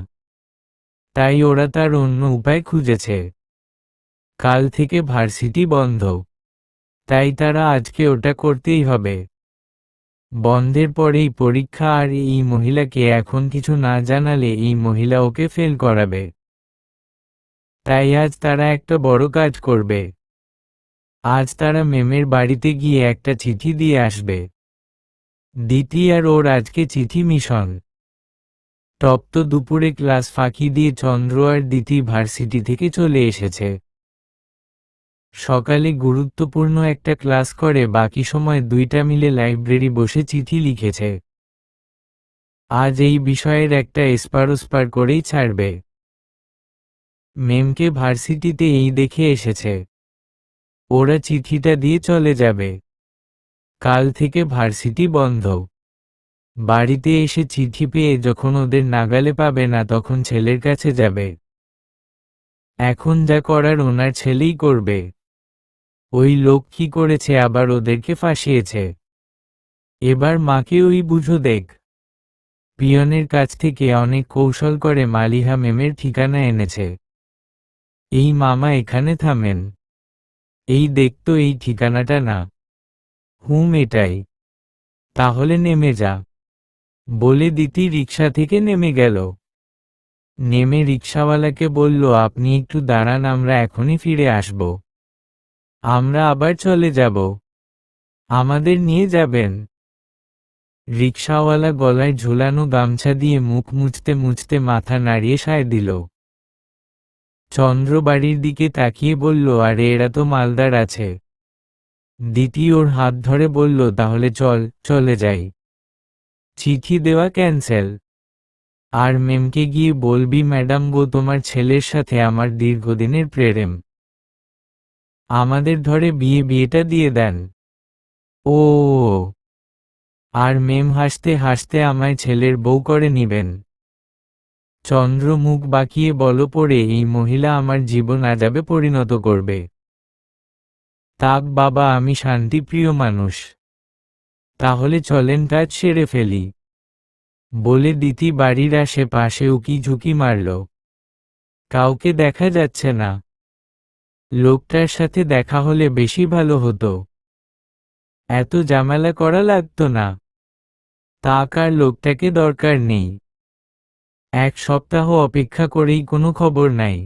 Speaker 1: তাই ওরা তার অন্য উপায় খুঁজেছে। কাল থেকে ভার্সিটি বন্ধ, তাই তারা আজকে ওটা করতেই হবে। বন্ধের পরেই পরীক্ষা, আর এই মহিলাকে এখন কিছু না জানালে এই মহিলা ওকে ফেল করাবে। তাই আজ তারা একটা বড় কাজ করবে। আজ তারা মেমের বাড়িতে গিয়ে একটা চিঠি দিয়ে আসবে। দিতি আর ওর আজকে চিঠি মিশন। তপ্ত দুপুরে ক্লাস ফাঁকি দিয়ে চন্দ্র আর দিতি ভার্সিটি থেকে চলে এসেছে। সকালে গুরুত্বপূর্ণ একটা ক্লাস করে বাকি সময় দুইটা মিলে লাইব্রেরি বসে চিঠি লিখেছে। আজ এই বিষয়ের একটা এসপার করেই ছাড়বে। মেমকে ভার্সিটিতে এই দেখে এসেছে। ওরা চিঠিটা দিয়ে চলে যাবে। কাল থেকে ভার্সিটি বন্ধ। বাড়িতে এসে চিঠি পেয়ে যখন ওদের নাগালে পাবে না তখন ছেলের কাছে যাবে। এখন যা করার ওনার ছেলেই করবে। ওই লোক কি করেছে, আবার ওদেরকে ফাঁসিয়েছে। এবার মাকে ওই বুঝো দেখ। পিয়নের কাছ থেকে অনেক কৌশল করে মালিহা মেমের ঠিকানা এনেছে। এই মামা এখানে থামেন। এই দেখতো এই ঠিকানাটা না? এটাই। তাহলে নেমে যা, বলে দিতি রিকশা থেকে নেমে গেল। নেমে রিকশাওয়ালাকে বলল, আপনি একটু দাঁড়ান, আমরা এখনই ফিরে আসব। আমরা আবার চলে যাব। আমাদের নিয়ে যাবেন? রিকশাওয়ালা গলায় ঝোলানো গামছা দিয়ে মুখ মুছতে মুছতে মাথা নাড়িয়ে সায় দিল। চন্দ্র বাড়ির দিকে তাকিয়ে বলল, আরে এরা তো মালদার আছে। দিতি ওর হাত ধরে বলল, তাহলে চল, চলে যাই। চিঠি দেওয়া ক্যান্সেল। আর মেমকে গিয়ে বলবি, ম্যাডাম গো, তোমার ছেলের সাথে আমার দীর্ঘদিনের প্রেম, আমাদের ধরে বিয়েটা দিয়ে দেন। ও, আর মেম হাসতে হাসতে আমায় ছেলের বউ করে নিবেন। চন্দ্র মুখ বাঁকিয়ে বল পড়ে, এই মহিলা আমার জীবন আযাবে পরিণত করবে। তাক বাবা, আমি শান্তিপ্রিয় মানুষ। তাহলে চলেন কাজ সেরে ফেলি, বলে দিতি বাড়ির আশেপাশে উকি ঝুঁকি মারল। কাউকে দেখা যাচ্ছে না। লোকটার সাথে দেখা হলে বেশি ভালো হতো, এত ঝামেলা করা লাগতো না। তাক আর লোকটাকে দরকার নেই। 1 সপ্তাহ অপেক্ষা করেই কোনো খবর নাই।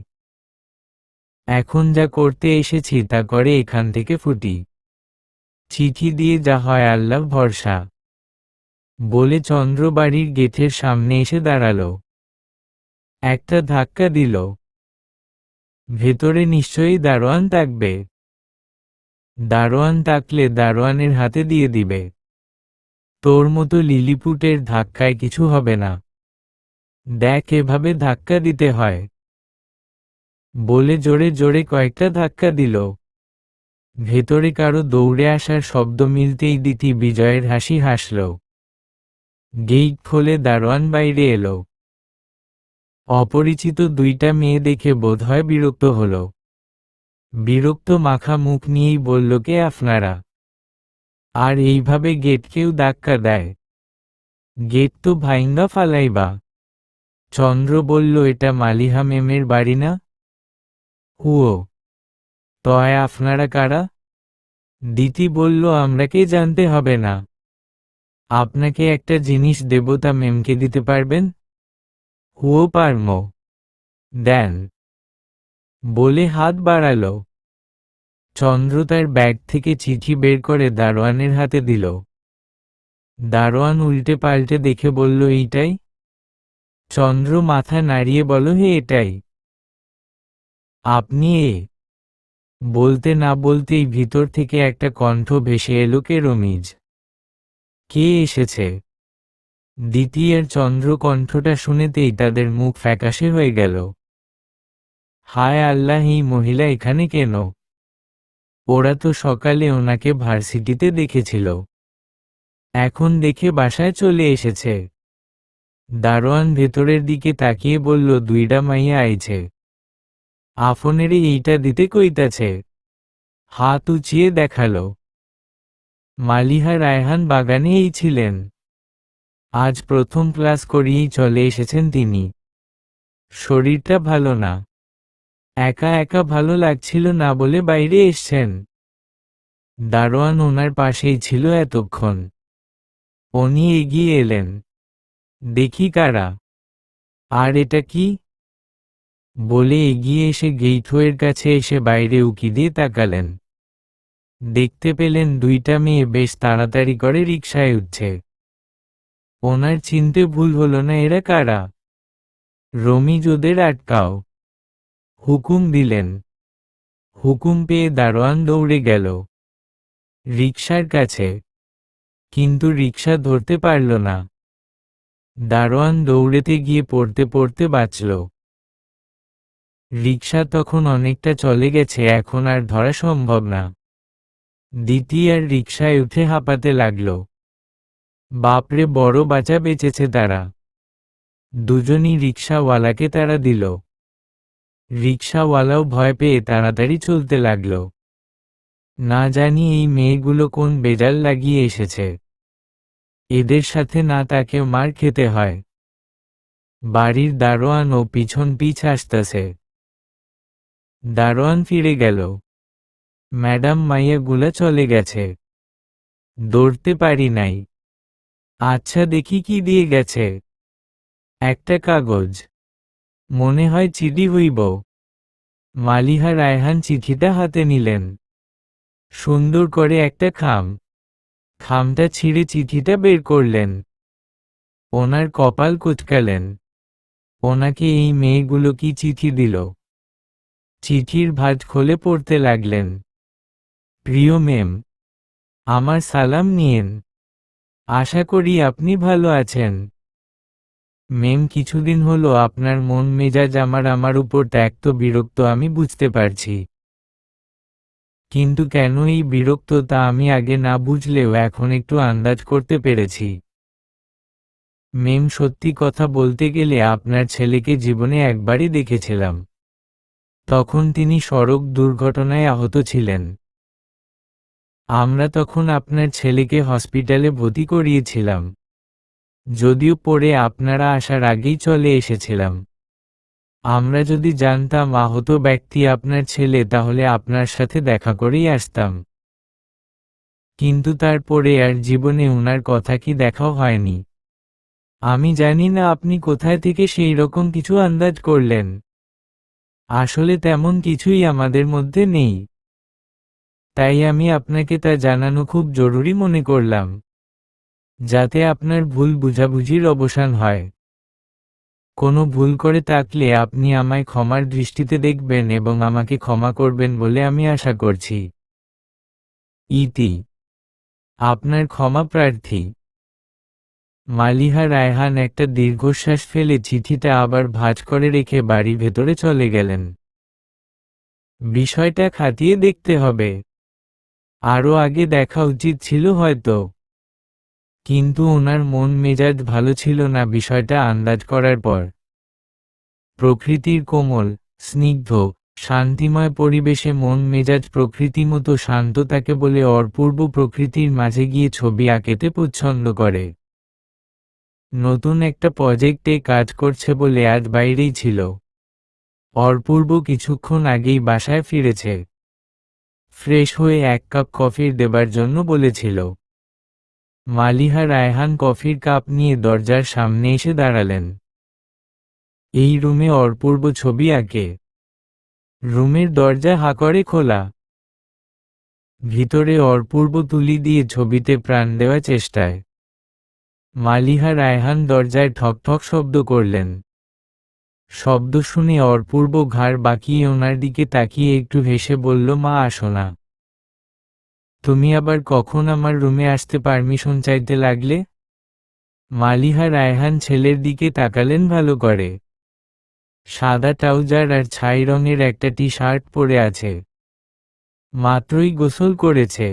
Speaker 1: এখন যা করতে এসেছি তা করে এখান থেকে ফুটি। চিঠি দিয়ে যা হয় আল্লাহ ভরসা, বলে চন্দ্র বাড়ির গেটের সামনে এসে দাঁড়ালো। একটা ধাক্কা দিল। ভেতরে নিশ্চয়ই দারোয়ান থাকবে। দারোয়ান থাকলে দারোয়ানের হাতে দিয়ে দিবে। তোর মতো লিলিপুটের ধাক্কায় কিছু হবে না, দেখ এভাবে ধাক্কা দিতে হয়, বলে জোরে জোরে কয়েকটা ধাক্কা দিল। ভেতরে কারো দৌড়ে আসার শব্দ মিলতেই দিতি বিজয়ের হাসি হাসল। গেট খুলে দারোয়ান বাইরে এলো। অপরিচিত 2টা মেয়ে দেখে বোধহয় বিরক্ত হলো। বিরক্ত মাখা মুখ নিয়েই বলল, কে আপনারা? আর এইভাবে গেট কেউ ধাক্কা দেয়? গেট তো ভাইঙ্গা ফালাইবা। চন্দ্র বলল, এটা মালিহা মেমের বাড়ি না? হুও, তয় আপনারা কারা? দিতি বলল, আমরাকে জানতে হবে না। আপনাকে একটা জিনিস দেব, তা মেমকে দিতে পারবেন? হুও পারমো, দেন, বলে হাত বাড়ালো। চন্দ্র তার ব্যাগ থেকে চিঠি বের করে দারোয়ানের হাতে দিল। দারোয়ান উল্টে পাল্টে দেখে বলল, এইটাই? চন্দ্র মাথা নাড়িয়ে বলল, হে এটাই। আপনি এ? বলতে না বলতেই ভিতর থেকে একটা কণ্ঠ ভেসে এলো, কে রমিজ? কে এসেছে? দ্বিতীয় চন্দ্র কণ্ঠটা শুনেতেই তাদের মুখ ফ্যাকাশে হয়ে গেল। হায় আল্লাহ, এই মহিলা এখানে কেন? ওরা তো সকালে ওনাকে ভার্সিটিতে দেখেছিল, এখন দেখে বাসায় চলে এসেছে। দারোয়ান ভেতরের দিকে তাকিয়ে বলল, 2টা মাইয়া আইছে। আফনেরে এইটা দিতে কইতাছে। হাত উঁচিয়ে দেখালো। মালিহা রায়হান বাগানে এই ছিলেন। আজ প্রথম ক্লাস করিয়েই চলে এসেছেন তিনি। শরীরটা ভালো না, একা একা ভালো লাগছিল না বলে বাইরে এসছেন। দারোয়ান ওনার পাশেই ছিল এতক্ষণ। উনি এগিয়ে এলেন। দেখি কারা। আর এটা কি? বলে এগিয়ে এসে গেটওয়ের কাছে এসে বাইরে উকি দিয়ে তাকালেন। দেখতে পেলেন 2টা মেয়ে বেশ তাড়াতাড়ি করে রিকশায় উঠছে। ওনার চিনতে ভুল হলো না, এরা কারা। রমিজ, ওদের আটকাও, হুকুম দিলেন। হুকুম পেয়ে দারোয়ান দৌড়ে গেল রিকশার কাছে, কিন্তু রিকশা ধরতে পারল না। দারোয়ান দৌড়েতে গিয়ে পড়তে পড়তে বাঁচল। রিকশা তখন অনেকটা চলে গেছে, এখন আর ধরা সম্ভব না। দ্বিতীয় আর রিকশায় উঠে হাঁপাতে লাগল। বাপরে, বড় বাঁচা বেঁচেছে তারা। দুজনই রিকশাওয়ালাকে তাড়া দিল। রিকশাওয়ালাও ভয় পেয়ে তাড়াতাড়ি চলতে লাগল। না জানি এই মেয়েগুলো কোন বেজাল লাগিয়ে এসেছে, এদের সাথে না তাকে মার খেতে হয়। বাড়ির দারোয়ানও পিছন পিছ আসতেছে। দারোয়ান ফিরে গেল। ম্যাডাম, মাইয়াগুলা চলে গেছে, দৌড়তে পারি নাই। আচ্ছা, দেখি কি দিয়ে গেছে। একটা কাগজ, মনে হয় চিঠি হইব। মালিহা রায়হান চিঠিটা হাতে নিলেন। সুন্দর করে একটা খামটা ছিঁড়ে চিঠিটা বের করলেন। ওনার কপাল কুঁচকালেন। ওনাকে এই মেয়েগুলো কি চিঠি দিল? চিঠির ভাঁজ খুলে পড়তে লাগলেন। প্রিয় মেম, আমার সালাম নিয়েন। আশা করি আপনি ভালো আছেন। মেম, কিছুদিন হলো আপনার মন মেজাজ আমার উপর ত্যক্ত বিরক্ত আমি বুঝতে পারছি। কিন্তু কেন এই বিরক্ত তা আমি আগে না বুঝলেও এখন একটু আন্দাজ করতে পেরেছি। মেম, সত্যি কথা বলতে গেলে আপনার ছেলেকে জীবনে একবারই দেখেছিলাম। তখন তিনি সড়ক দুর্ঘটনায় আহত ছিলেন। আমরা তখন আপনার ছেলেকে হসপিটালে ভর্তি করিয়েছিলাম, যদিও পরে আপনারা আসার আগেই চলে এসেছিলাম। আমরা যদি জানতাম আহত ব্যক্তি আপনার ছেলে তাহলে আপনার সাথে দেখা করেই আসতাম, কিন্তু তারপরে আর জীবনে ওনার কথা কি দেখাও হয়নি। আমি জানি না আপনি কোথায় থেকে সেই রকম কিছু আন্দাজ করলেন। আসলে তেমন কিছুই আমাদের মধ্যে নেই, তাই আমি আপনাকে তা জানানো খুব জরুরি মনে করলাম, যাতে আপনার ভুল বুঝাবুঝির অবসান হয়। কোনো ভুল করে থাকলে আপনি আমায় ক্ষমার দৃষ্টিতে দেখবেন এবং আমাকে ক্ষমা করবেন বলে আমি আশা করছি। ইতি, আপনার ক্ষমা প্রার্থী। মালিহা রায়হান একটা দীর্ঘশ্বাস ফেলে চিঠিটা আবার ভাঁজ করে রেখে বাড়ির ভেতরে চলে গেলেন। বিষয়টা খতিয়ে দেখতে হবে, আরও আগে দেখা উচিত ছিল হয়তো, কিন্তু ওনার মন মেজাজ ভালো ছিল না বিষয়টা আন্দাজ করার পর। প্রকৃতির কোমল, স্নিগ্ধ, শান্তিময় পরিবেশে মন মেজাজ প্রকৃতিমতো শান্ত থাকে বলে অপূর্ব প্রকৃতির মাঝে গিয়ে ছবি আঁকতে পছন্দ করে। নতুন একটা প্রজেক্টে কাজ করছে বলে আজ বাইরেই ছিল। অপূর্ব কিছুক্ষণ আগেই বাসায় ফিরেছে। ফ্রেশ হয়ে এক কাপ কফি দেবার জন্য বলেছিল। মালিহা রায়হান কফির কাপ নিয়ে দরজার সামনে এসে দাঁড়ালেন। এই রুমে অপূর্ব ছবি আঁকে। রুমের দরজা হা করে খোলা। ভিতরে অপূর্ব তুলি দিয়ে ছবিতে প্রাণ দেওয়ার চেষ্টায়। মালিহা রায়হান দরজায় ঠক ঠক শব্দ করলেন। শব্দ শুনে অপূর্ব ঘাড় বাঁকিয়ে ওনার দিকে তাকিয়ে একটু হেসে বলল, মা আসো না। তুমি আবার কখন আমার রুমে আসতে পারমিশন চাইতে লাগলে? মালিহা রায়হান ছেলের দিকে তাকালেন ভালো করে। সাদা ট্রাউজার আর ছাই রঙের একটা টি শার্ট পরে আছে। মাত্রই গোসল করেছে।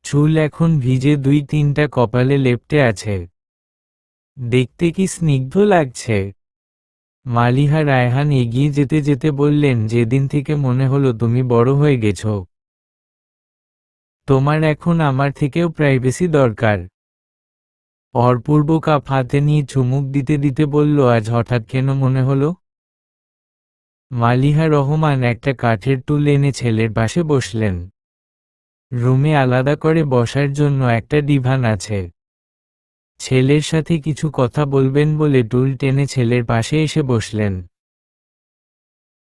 Speaker 1: চুল এখন ভিজে 2-3টা কপালে লেপ্টে আছে। দেখতে কি স্নিগ্ধ লাগছে। মালিহা রায়হান এগিয়ে যেতে যেতে বললেন, যেদিন থেকে মনে হলো তুমি বড় হয়ে গেছো। তোমার এখন আমার থেকেও প্রাইভেসি দরকার। অপূর্ব কাপ হাতে নিয়ে চুমুক দিতে দিতে বলল, আজ হঠাৎ কেন মনে হলো? মালিহা রহমান একটা কাঠের টুল এনে ছেলের পাশে বসলেন। রুমে আলাদা করে বসার জন্য একটা ডিভান আছে। ছেলের সাথে কিছু কথা বলবেন বলে টুল টেনে ছেলের পাশে এসে বসলেন।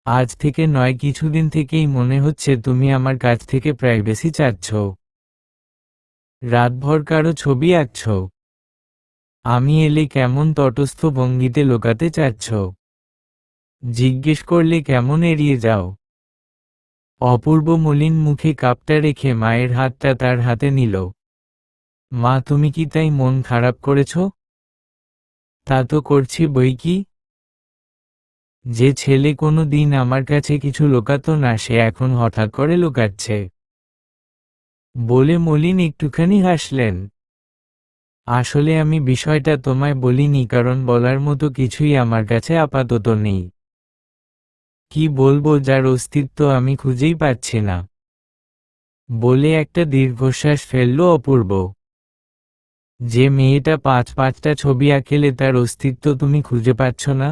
Speaker 1: আজ থেকে নয়, কিছুদিন থেকেই মনে হচ্ছে তুমি আমার কাছ থেকে প্রাইভেসি চাচ্ছ। রাতভর কারো ছবি আঁকছ। আমি এলে কেমন তটস্থ ভঙ্গিতে লুকাতে চাচ্ছ। জিজ্ঞেস করলে কেমন এড়িয়ে যাও। অপূর্ব মলিন মুখে কাপটা রেখে মায়ের হাতটা তার হাতে নিল। মা, তুমি কি তাই মন খারাপ করেছ? তা তো করছি বই কি। যে ছেলে কোনো দিন আমার কাছে কিছু লুকাতো না সে এখন হঠাৎ করে লুকাচ্ছে, বলে মলিন একটুখানি হাসলেন। আসলে আমি বিষয়টা তোমায় বলিনি কারণ বলার মতো কিছুই আমার কাছে আপাতত নেই। কি বলবো যার অস্তিত্ব আমি খুঁজেই পাচ্ছি না। বলে একটা দীর্ঘশ্বাস ফেলল অপূর্ব। যে মেয়েটা 5-5টা ছবি আঁকেলে তার অস্তিত্ব তুমি খুঁজে পাচ্ছ না?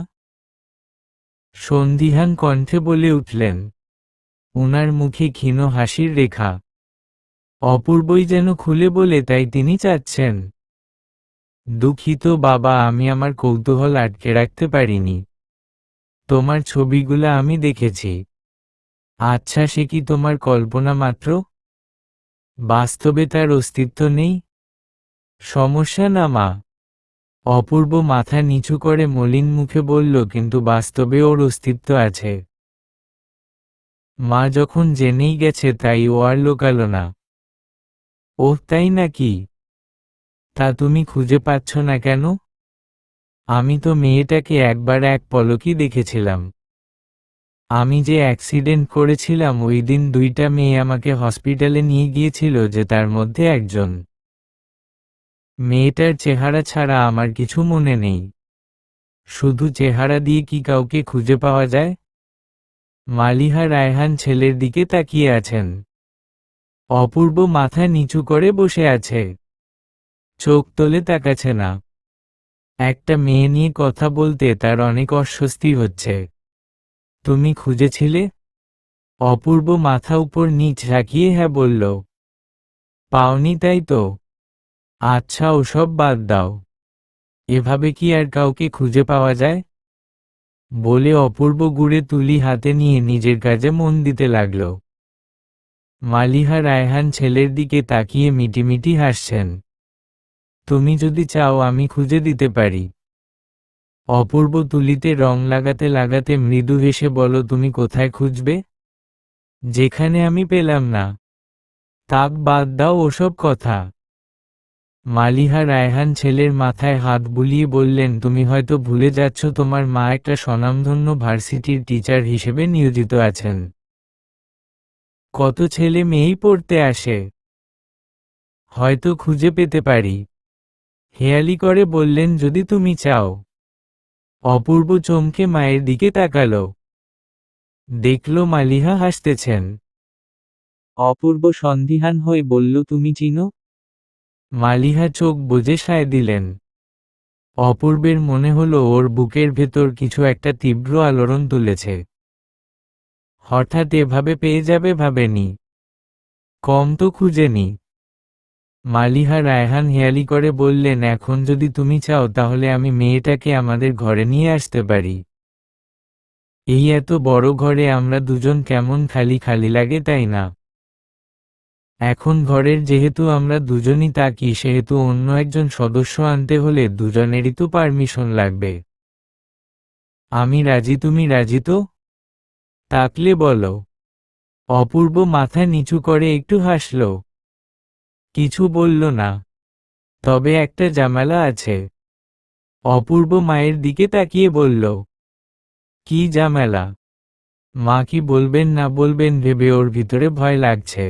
Speaker 1: সন্দিহান কণ্ঠে বলে উঠলেন। উনার মুখে ক্ষীণ হাসির রেখা। অপূর্বই যেন খুলে বলে, তাই তিনি চাচ্ছেন। দুঃখিত বাবা, আমি আমার কৌতূহল আটকে রাখতে পারিনি। তোমার ছবিগুলা আমি দেখেছি। আচ্ছা, সে কি তোমার কল্পনা মাত্র? বাস্তবে তার অস্তিত্ব নেই? সমস্যা না মা। অপূর্ব মাথা নিচু করে মলিন মুখে বলল, কিন্তু বাস্তবে ওর অস্তিত্ব আছে। মা যখন জেনেই গেছে তাই ও আর লোকালো না। ওহ, তাই নাকি? তা তুমি খুঁজে পাচ্ছ না কেন? আমি তো মেয়েটাকে একবার এক পলকই দেখেছিলাম। আমি যে অ্যাক্সিডেন্ট করেছিলাম ওই দিন 2টা মেয়ে আমাকে হসপিটালে নিয়ে গিয়েছিল, যে তার মধ্যে একজন। মেয়েটার চেহারা ছাড়া আমার কিছু মনে নেই। শুধু চেহারা দিয়ে কি কাউকে খুঁজে পাওয়া যায়? মালিহা রায়হান ছেলের দিকে তাকিয়ে আছেন। অপূর্ব মাথা নিচু করে বসে আছে, চোখ তোলে তাকাচ্ছে না। একটা মেয়ে নিয়ে কথা বলতে তার অনেক অস্বস্তি হচ্ছে। তুমি খুঁজেছিলে? অপূর্ব মাথা উপর নিচ ঝাঁকিয়ে হ্যাঁ বলল। পাওনি তাই তো? আচ্ছা ওসব বাদ দাও, এভাবে কি আর কাউকে খুঁজে পাওয়া যায়? বলে অপূর্ব গুড়ে তুলি হাতে নিয়ে নিজের কাজে মন দিতে লাগল। মালিহা রায়হান ছেলের দিকে তাকিয়ে মিটিমিটি হাসছেন। তুমি যদি চাও আমি খুঁজে দিতে পারি। অপূর্ব তুলিতে রং লাগাতে লাগাতে মৃদু হেসে বলো, তুমি কোথায় খুঁজবে? যেখানে আমি পেলাম না। তাক বাদ দাও ওসব কথা। মালিহা রায়হান ছেলের মাথায় হাত বুলিয়ে বললেন, তুমি হয়তো ভুলে যাচ্ছ তোমার মা একটা স্বনামধন্য ভার্সিটির টিচার হিসেবে নিয়োজিত আছেন। কত ছেলে মেয়েই পড়তে আসে, হয়তো খুঁজে পেতে পারি। হেয়ালি করে বললেন, যদি তুমি চাও। অপূর্ব চমকে মায়ের দিকে তাকালো, দেখল মালিহা হাসতেছেন। অপূর্ব সন্দিহান হয়ে বলল, তুমি চিনো? মালিহা চোখ বুজে সায় দিলেন। অপূর্বের মনে হলো ওর বুকের ভেতর কিছু একটা তীব্র আলোড়ন তুলেছে। হঠাৎ এভাবে পেয়ে যাবে ভাবেনি, কম তো খুঁজেনি। মালিহা রায়হান হেয়ালি করে বললেন, এখন যদি তুমি চাও তাহলে আমি মেয়েটাকে আমাদের ঘরে নিয়ে আসতে পারি। এই এত বড় ঘরে আমরা দুজন কেমন খালি খালি লাগে, তাই না? এখন ঘরের যেহেতু আমরা দুজনই থাকি, সেহেতু অন্য একজন সদস্য আনতে হলে দুজনেরই তো পারমিশন লাগবে। আমি রাজি, তুমি রাজি তো? তাকলে বলো। অপূর্ব মাথা নিচু করে একটু হাসল, কিছু বলল না। তবে একটা ঝামেলা আছে। অপূর্ব মায়ের দিকে তাকিয়ে বলল। কি ঝামেলা? মা কি বলবেন না বলবেন ভেবে ওর ভিতরে ভয় লাগছে।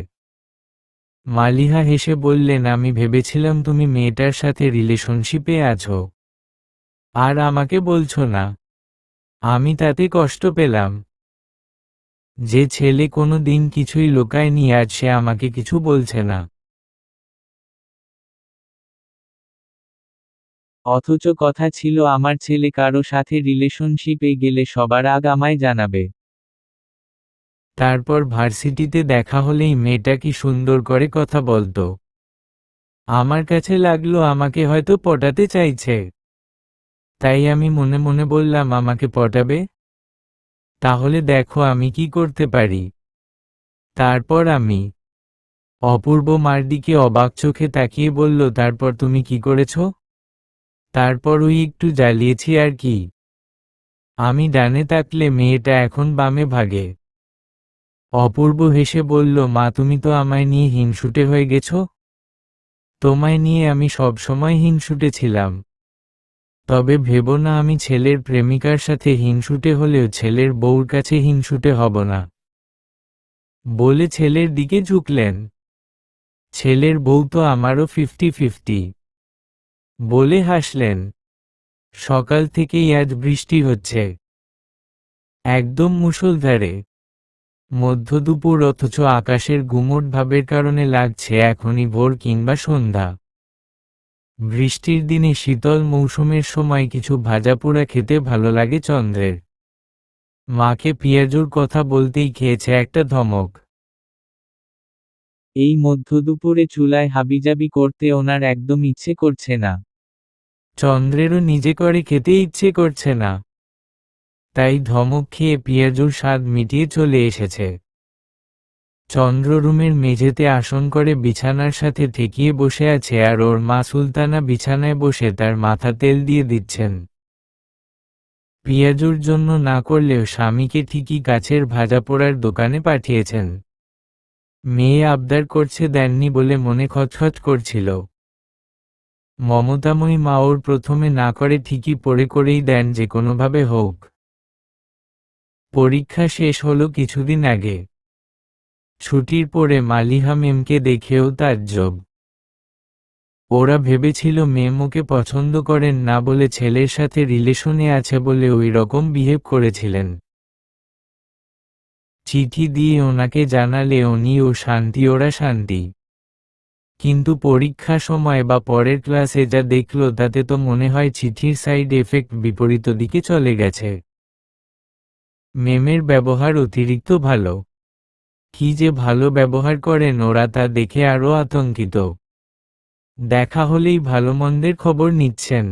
Speaker 1: মালিহা হেসে বললেন, আমি ভেবেছিলাম তুমি মেয়েটার সাথে রিলেশনশিপে আছো, আর আমাকে বলছো না। আমি তাতে কষ্ট পেলাম। যে ছেলে কোনো দিন কিছুই লুকায়নি, আজ সে আমাকে কিছু বলছে না। অথচ কথা ছিল আমার ছেলে কারো সাথে রিলেশনশিপে গেলে সবার আগ আমায় জানাবে। তারপর ভার্সিটিতে দেখা হলেই মেয়েটা কি সুন্দর করে কথা বলতো। আমার কাছে লাগলো আমাকে হয়তো পটাতে চাইছে। তাই আমি মনে মনে বললাম, আমাকে পটাবে? তাহলে দেখো আমি কি করতে পারি। তারপর আমি। অপূর্ব মার দিকে অবাক চোখে তাকিয়ে বলল, তারপর তুমি কি করেছ? তারপর ওই একটু জ্বালিয়েছি আর কি। আমি ডানে তাকলে মেয়েটা এখন বামে ভাগে। অপূর্ব হেসে বলল, মা তুমি তো আমায় নিয়ে হিংসুটে হয়ে গেছো। তোমায় নিয়ে আমি সব সময় হিংসুটে ছিলাম। তবে ভেবো না আমি ছেলের প্রেমিকার সাথে হিংসুটে হলেও ছেলের বউর কাছে হিংসুটে হব না। বলে ছেলের দিকে ঝুঁকলেন। ছেলের বউ তো আমারও 50-50। বলে হাসলেন। সকাল থেকেই আজ বৃষ্টি হচ্ছে, একদম মুষলধারে। মধ্যদুপুর, অথচ আকাশের গুমোট ভাবের কারণে লাগছে এখনই ভোর কিংবা সন্ধ্যা। বৃষ্টির দিনে শীতল মৌসুমের সময় কিছু ভাজাপোড়া খেতে ভালো লাগে চন্দ্রের। মাকে পিয়াজুর কথা বলতেই খেয়েছে একটা ধমক। এই মধ্যদুপুরে চুলায় হাবিজাবি করতে ওনার একদম ইচ্ছে করছে না। চন্দ্রেরও নিজে করে খেতে ইচ্ছে করছে না। তাই ধমক খেয়ে পিয়াজুর স্বাদ মিটিয়ে চলে এসেছে। চন্দ্র রুমের মেঝেতে আসন করে বিছানার সাথে ঠেকিয়ে বসে আছে, আর ওর মা সুলতানা বিছানায় বসে তার মাথা তেল দিয়ে দিচ্ছেন। পিয়াজুর জন্য না করলেও স্বামীকে ঠিকই কাছের ভাজাপোড়ার দোকানে পাঠিয়েছেন। মেয়ে আবদার করছে, দেননি বলে মনে খচখচ করছিল। মমতাময়ী মা ওর প্রথমে না করে ঠিকই পড়ে করেই দেন, যে কোনোভাবে হোক। পরীক্ষা শেষ হলো কিছুদিন আগে। ছুটির পরে মালিহা মেমকে দেখেও তাজ্জব। ওরা ভেবেছিল মেম ওকে পছন্দ করেন না বলে ছেলের সাথে রিলেশনে আছে বলে ওই রকম বিহেভ করেছিলেন। চিঠি দিয়ে ওনাকে জানালে উনি ও শান্তি, ওরা শান্তি। কিন্তু পরীক্ষা সময় বা পরের ক্লাসে যা দেখলো তাতে তো মনে হয় চিঠির সাইড এফেক্ট বিপরীত দিকে চলে গেছে। মেমের ব্যবহার অতিরিক্ত ভালো। কি যে ভালো ব্যবহার করেন ওরা, তা দেখে আরও আতঙ্কিত। দেখা হলেই ভালো মন্দের খবর নিচ্ছেন।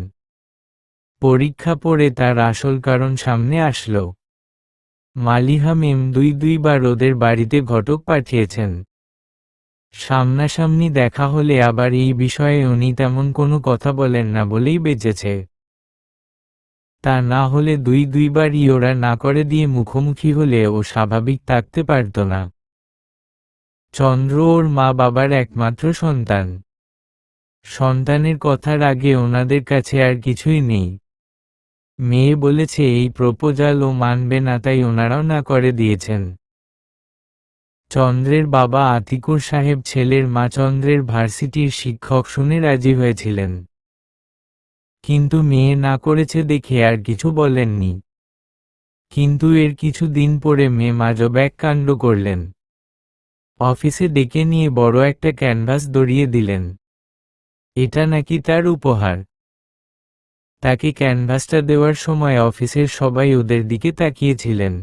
Speaker 1: পরীক্ষা পড়ে তার আসল কারণ সামনে আসলো। মালিহা মেম দুইবার ওদের বাড়িতে ঘটক পাঠিয়েছেন। সামনাসামনি দেখা হলে আবার এই বিষয়ে উনি তেমন কোনো কথা বলেন না বলেই বেঁচেছে। তা না হলে দুইবারই ওরা না করে দিয়ে মুখোমুখি হলে ও স্বাভাবিক থাকতে পারত না। চন্দ্র ওর মা বাবার একমাত্র সন্তান। সন্তানের কথার আগে ওনাদের কাছে আর কিছুই নেই। মেয়ে বলেছে এই প্রপোজাল ও মানবে না, তাই ওনারাও না করে দিয়েছেন। চন্দ্রের বাবা আতিকুর সাহেব ছেলের মা চন্দ্রের ভার্সিটির শিক্ষক শুনে রাজি হয়েছিলেন। কিন্তু মেয়ে না করেছে দেখে আর কিছু বলেননি। কিন্তু এর কিছু দিন পরে মেয়ে আজব এক কাণ্ড করলেন। অফিসে ডেকে নিয়ে বড় একটা ক্যানভাস ধরিয়ে দিলেন। এটা নাকি তার উপহার। তাকে ক্যানভাসটা দেওয়ার সময় অফিসের সবাই ওদের দিকে তাকিয়েছিলেন।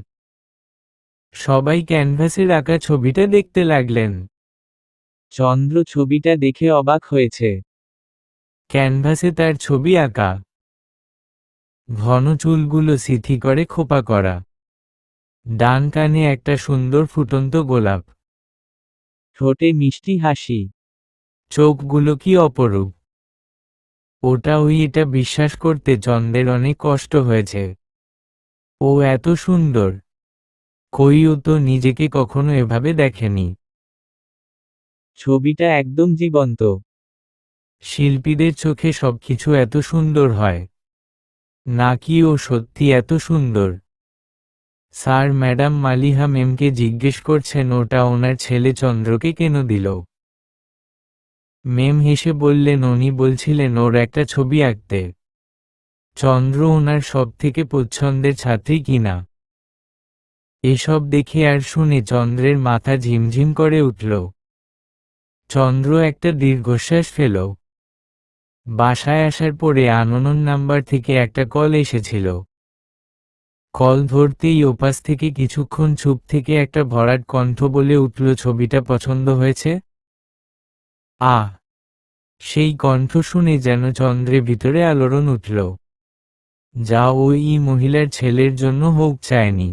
Speaker 1: সবাই ক্যানভাসের আঁকা ছবিটা দেখতে লাগলেন। চন্দ্র ছবিটা দেখে অবাক হয়েছে। ক্যানভাসে তার ছবি আঁকা। ঘন চুলগুলো সিথি করে খোপা করা। ডান কানে একটা সুন্দর ফুটন্ত গোলাপ। ঠোঁটে মিষ্টি হাসি। চোখগুলো কি অপরূপ। এটা বিশ্বাস করতে চন্দ্রের অনেক কষ্ট হয়েছে। ও এত সুন্দর। ও তো নিজেকে কখনো এভাবে দেখেনি। ছবিটা একদম জীবন্ত। শিল্পীদের চোখে সবকিছু এত সুন্দর হয় নাকি ও সত্যি এত সুন্দর? স্যার ম্যাডাম মালিহা মেমকে জিজ্ঞেস করছেন ওটা ওনার ছেলে চন্দ্রকে কেন দিল। মেম হেসে বললেন উনি বলছিলেন ওর একটা ছবি আঁকতে। চন্দ্র ওনার সবথেকে পছন্দের ছাত্রী কিনা। এসব দেখে আর শুনে চন্দ্রের মাথা ঝিমঝিম করে উঠল। চন্দ্র একটা দীর্ঘশ্বাস ফেল। বাসায় আসার পরে আননোন নাম্বার থেকে একটা কল এসেছিল। কল ধরতেই ওপাশ থেকে কিছুক্ষণ চুপ থেকে একটা ভরাট কণ্ঠ বলে উঠল, ছবিটা পছন্দ হয়েছে? সেই কণ্ঠ শুনে যেন চন্দ্রের ভিতরে আলোড়ন উঠল। যা ওই মহিলার ছেলের জন্য হোক চায়নি।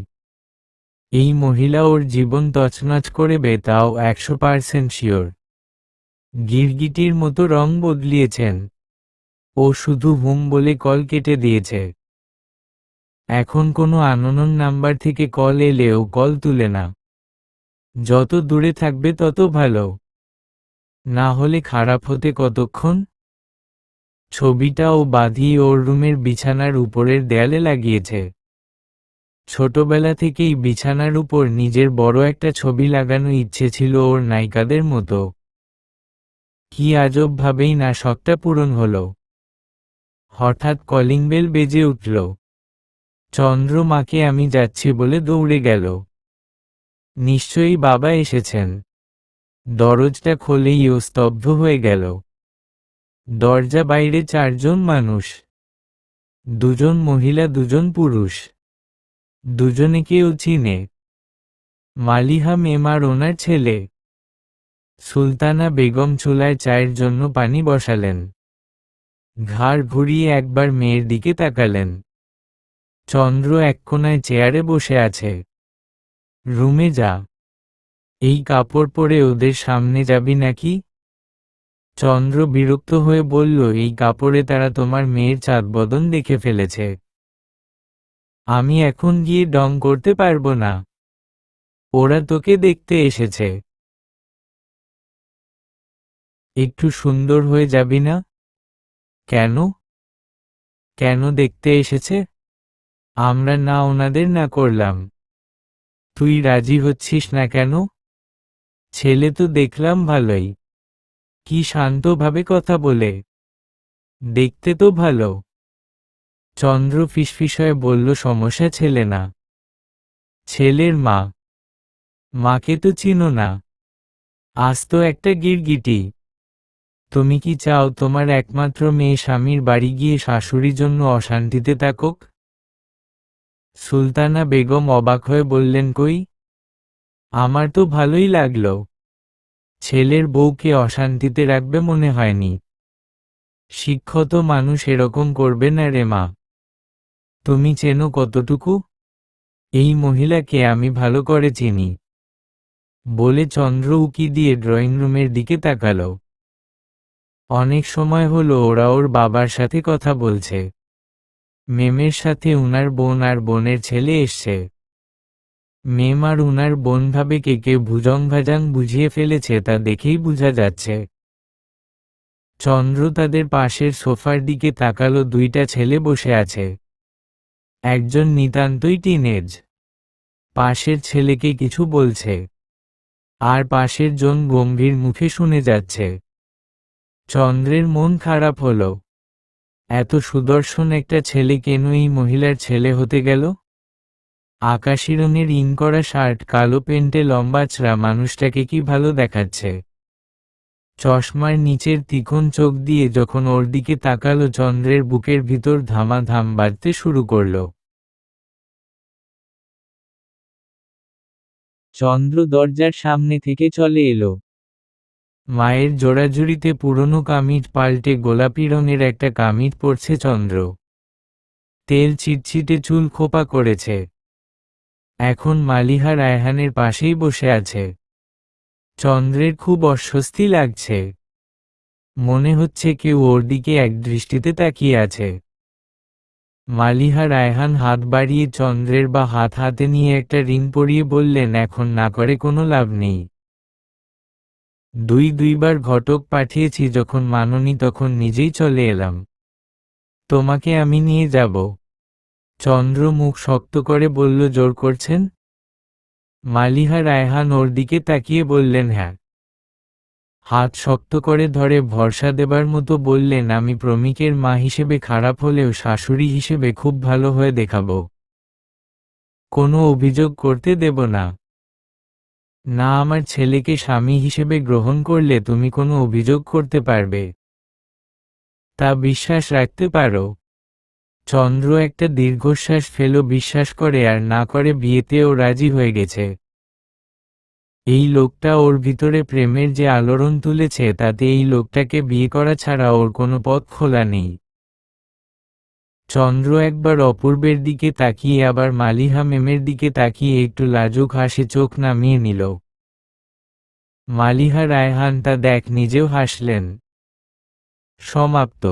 Speaker 1: এই মহিলা ওর জীবন তছনছ করবে, তাও 100% শিওর। গিরগিটির মতো রং বদলিয়েছেন। ও শুধু হুম বলে কল কেটে দিয়েছে। এখন কোনো আননোন নাম্বার থেকে কল এলেও কল তুলে না। যত দূরে থাকবে তত ভালো। না হলে খারাপ হতে কতক্ষণ। ছবিটাও বাঁধিয়ে ওর রুমের বিছানার উপরের দেয়ালে লাগিয়েছে। ছোটবেলা থেকেই বিছানার উপর নিজের বড় একটা ছবি লাগানো ইচ্ছে ছিল ওর, নায়িকাদের মতো। কি আজব ভাবেই না শখটা পূরণ হলো। হঠাৎ কলিং বেল বেজে উঠল। চন্দ্র মাকে আমি যাচ্ছি বলে দৌড়ে গেল। নিশ্চয়ই বাবা এসেছেন। দরজাটা খোলেই ও স্তব্ধ হয়ে গেল। দরজা বাইরে 4 জন মানুষ। 2 জন মহিলা 2 জন পুরুষ। দুজনেকেও চিনে। মালিহা মেম আর ওনার ছেলে। সুলতানা বেগম চুলায় চায়ের জন্য পানি বসালেন। ঘাড় ঘুরিয়ে একবার মেয়ের দিকে তাকালেন। চন্দ্র এক কোনায় চেয়ারে বসে আছে। রুমে যা। এই কাপড় পরে ওদের সামনে যাবি নাকি? চন্দ্র বিরক্ত হয়ে বলল, এই কাপড়ে তারা তোমার মেয়ের চাঁদবদন দেখে ফেলেছে। আমি এখন গিয়ে ডং করতে পারবো না। ওরা তোকে দেখতে এসেছে। একটু সুন্দর হয়ে যাবি না? কেন? কেন দেখতে এসেছে? আমরা না ওনাদের না করলাম। তুই রাজি হচ্ছিস না কেন? ছেলে তো দেখলাম ভালোই। কি শান্তভাবে কথা বলে। দেখতে তো ভালো। চন্দ্র ফিসফিস হয়ে বলল, সমস্যা ছেলে না, ছেলের মা। মাকে তো চিনো না, আজ তো একটা গিরগিটি। তুমি কি চাও তোমার একমাত্র মেয়ে স্বামীর বাড়ি গিয়ে শাশুড়ির জন্য অশান্তিতে থাকুক? সুলতানা বেগম অবাক হয়ে বললেন, কই, আমার তো ভালোই লাগলো। ছেলের বউকে অশান্তিতে রাখবে মনে হয়নি। শিক্ষিত মানুষ এরকম করবে না রে মা। তুমি চেনো কতটুকু? এই মহিলাকে আমি ভালো করে চিনি, বলে চন্দ্র উকি দিয়ে ড্রয়িং রুমের দিকে তাকালো। অনেক সময় হলো ওরা ওর বাবার সাথে কথা বলছে। মেমের সাথে উনার বোন আর বোনের ছেলে এসছে। মেম আর উনার বোন ভাবে কে ভুজং ভাজাং বুঝিয়ে ফেলেছে তা দেখেই বোঝা যাচ্ছে। চন্দ্র তাদের পাশের সোফার দিকে তাকালো। দুইটা ছেলে বসে আছে। একজন নিতান্তই টিনেজ, পাশের ছেলেকে কিছু বলছে, আর পাশের জন গম্ভীর মুখে শুনে যাচ্ছে। চন্দ্রের মন খারাপ হলো। এত সুদর্শন একটা ছেলে কেন এই মহিলার ছেলে হতে গেল? আকাশি রঙের ইন করা শার্ট, কালো প্যান্টে লম্বাচড়া মানুষটাকে কি ভালো দেখাচ্ছে। চশমার নিচের তীক্ষ্ণ চোখ দিয়ে যখন ওর দিকে তাকালো, চন্দ্রের বুকের ভিতর ধামাধাম বাজতে শুরু করল। চন্দ্র দরজার সামনে থেকে চলে এলো। মায়ের জোড়াজুড়িতে পুরনো কামিজ পাল্টে গোলাপি রঙের একটা কামিজ পরছে চন্দ্র। তেল চিটচিটে চুল খোপা করেছে। এখন মালিহা রায়হানের পাশেই বসে আছে। চন্দ্রের খুব অস্বস্তি লাগছে। মনে হচ্ছে কেউ ওর দিকে একদৃষ্টিতে তাকিয়ে আছে। মালিহা রায়হান হাত বাড়িয়ে চন্দ্রের বা হাত হাতে নিয়ে একটা রিং পরিয়ে বললেন, এখন না করে কোনো লাভ নেই। দুইবার ঘটক পাঠিয়েছি, যখন মাননি তখন নিজেই চলে এলাম। তোমাকে আমি নিয়ে যাব। চন্দ্র মুখ শক্ত করে বলল, জোর করছেন? মালিহা রায়হান ওর দিকে তাকিয়ে বললেন, হ্যাঁ। হাত শক্ত করে ধরে ভরসা দেবার মতো বললেন, আমি প্রমিকের মা হিসেবে খারাপ হলেও শাশুড়ি হিসেবে খুব ভালো হয়ে দেখাবো। কোনো অভিযোগ করতে দেব না। না, আমার ছেলেকে স্বামী হিসেবে গ্রহণ করলে তুমি কোনো অভিযোগ করতে পারবে? তা বিশ্বাস রাখতে পারো? চন্দ্র একটা দীর্ঘশ্বাস ফেলো। বিশ্বাস করে আর না করে বিয়েতেও রাজি হয়ে গেছে। এই লোকটা ওর ভিতরে প্রেমের যে আলোড়ন তুলেছে, তাতে এই লোকটাকে বিয়ে করা ছাড়া ওর কোনো পথ খোলা নেই। চন্দ্র একবার অপূর্বের দিকে তাকিয়ে আবার মালিহা মেমের দিকে তাকিয়ে একটু লাজুক হাসে চোখ নামিয়ে নিল। মালিহা রায়হান তা নিজেও হাসলেন। সমাপ্ত।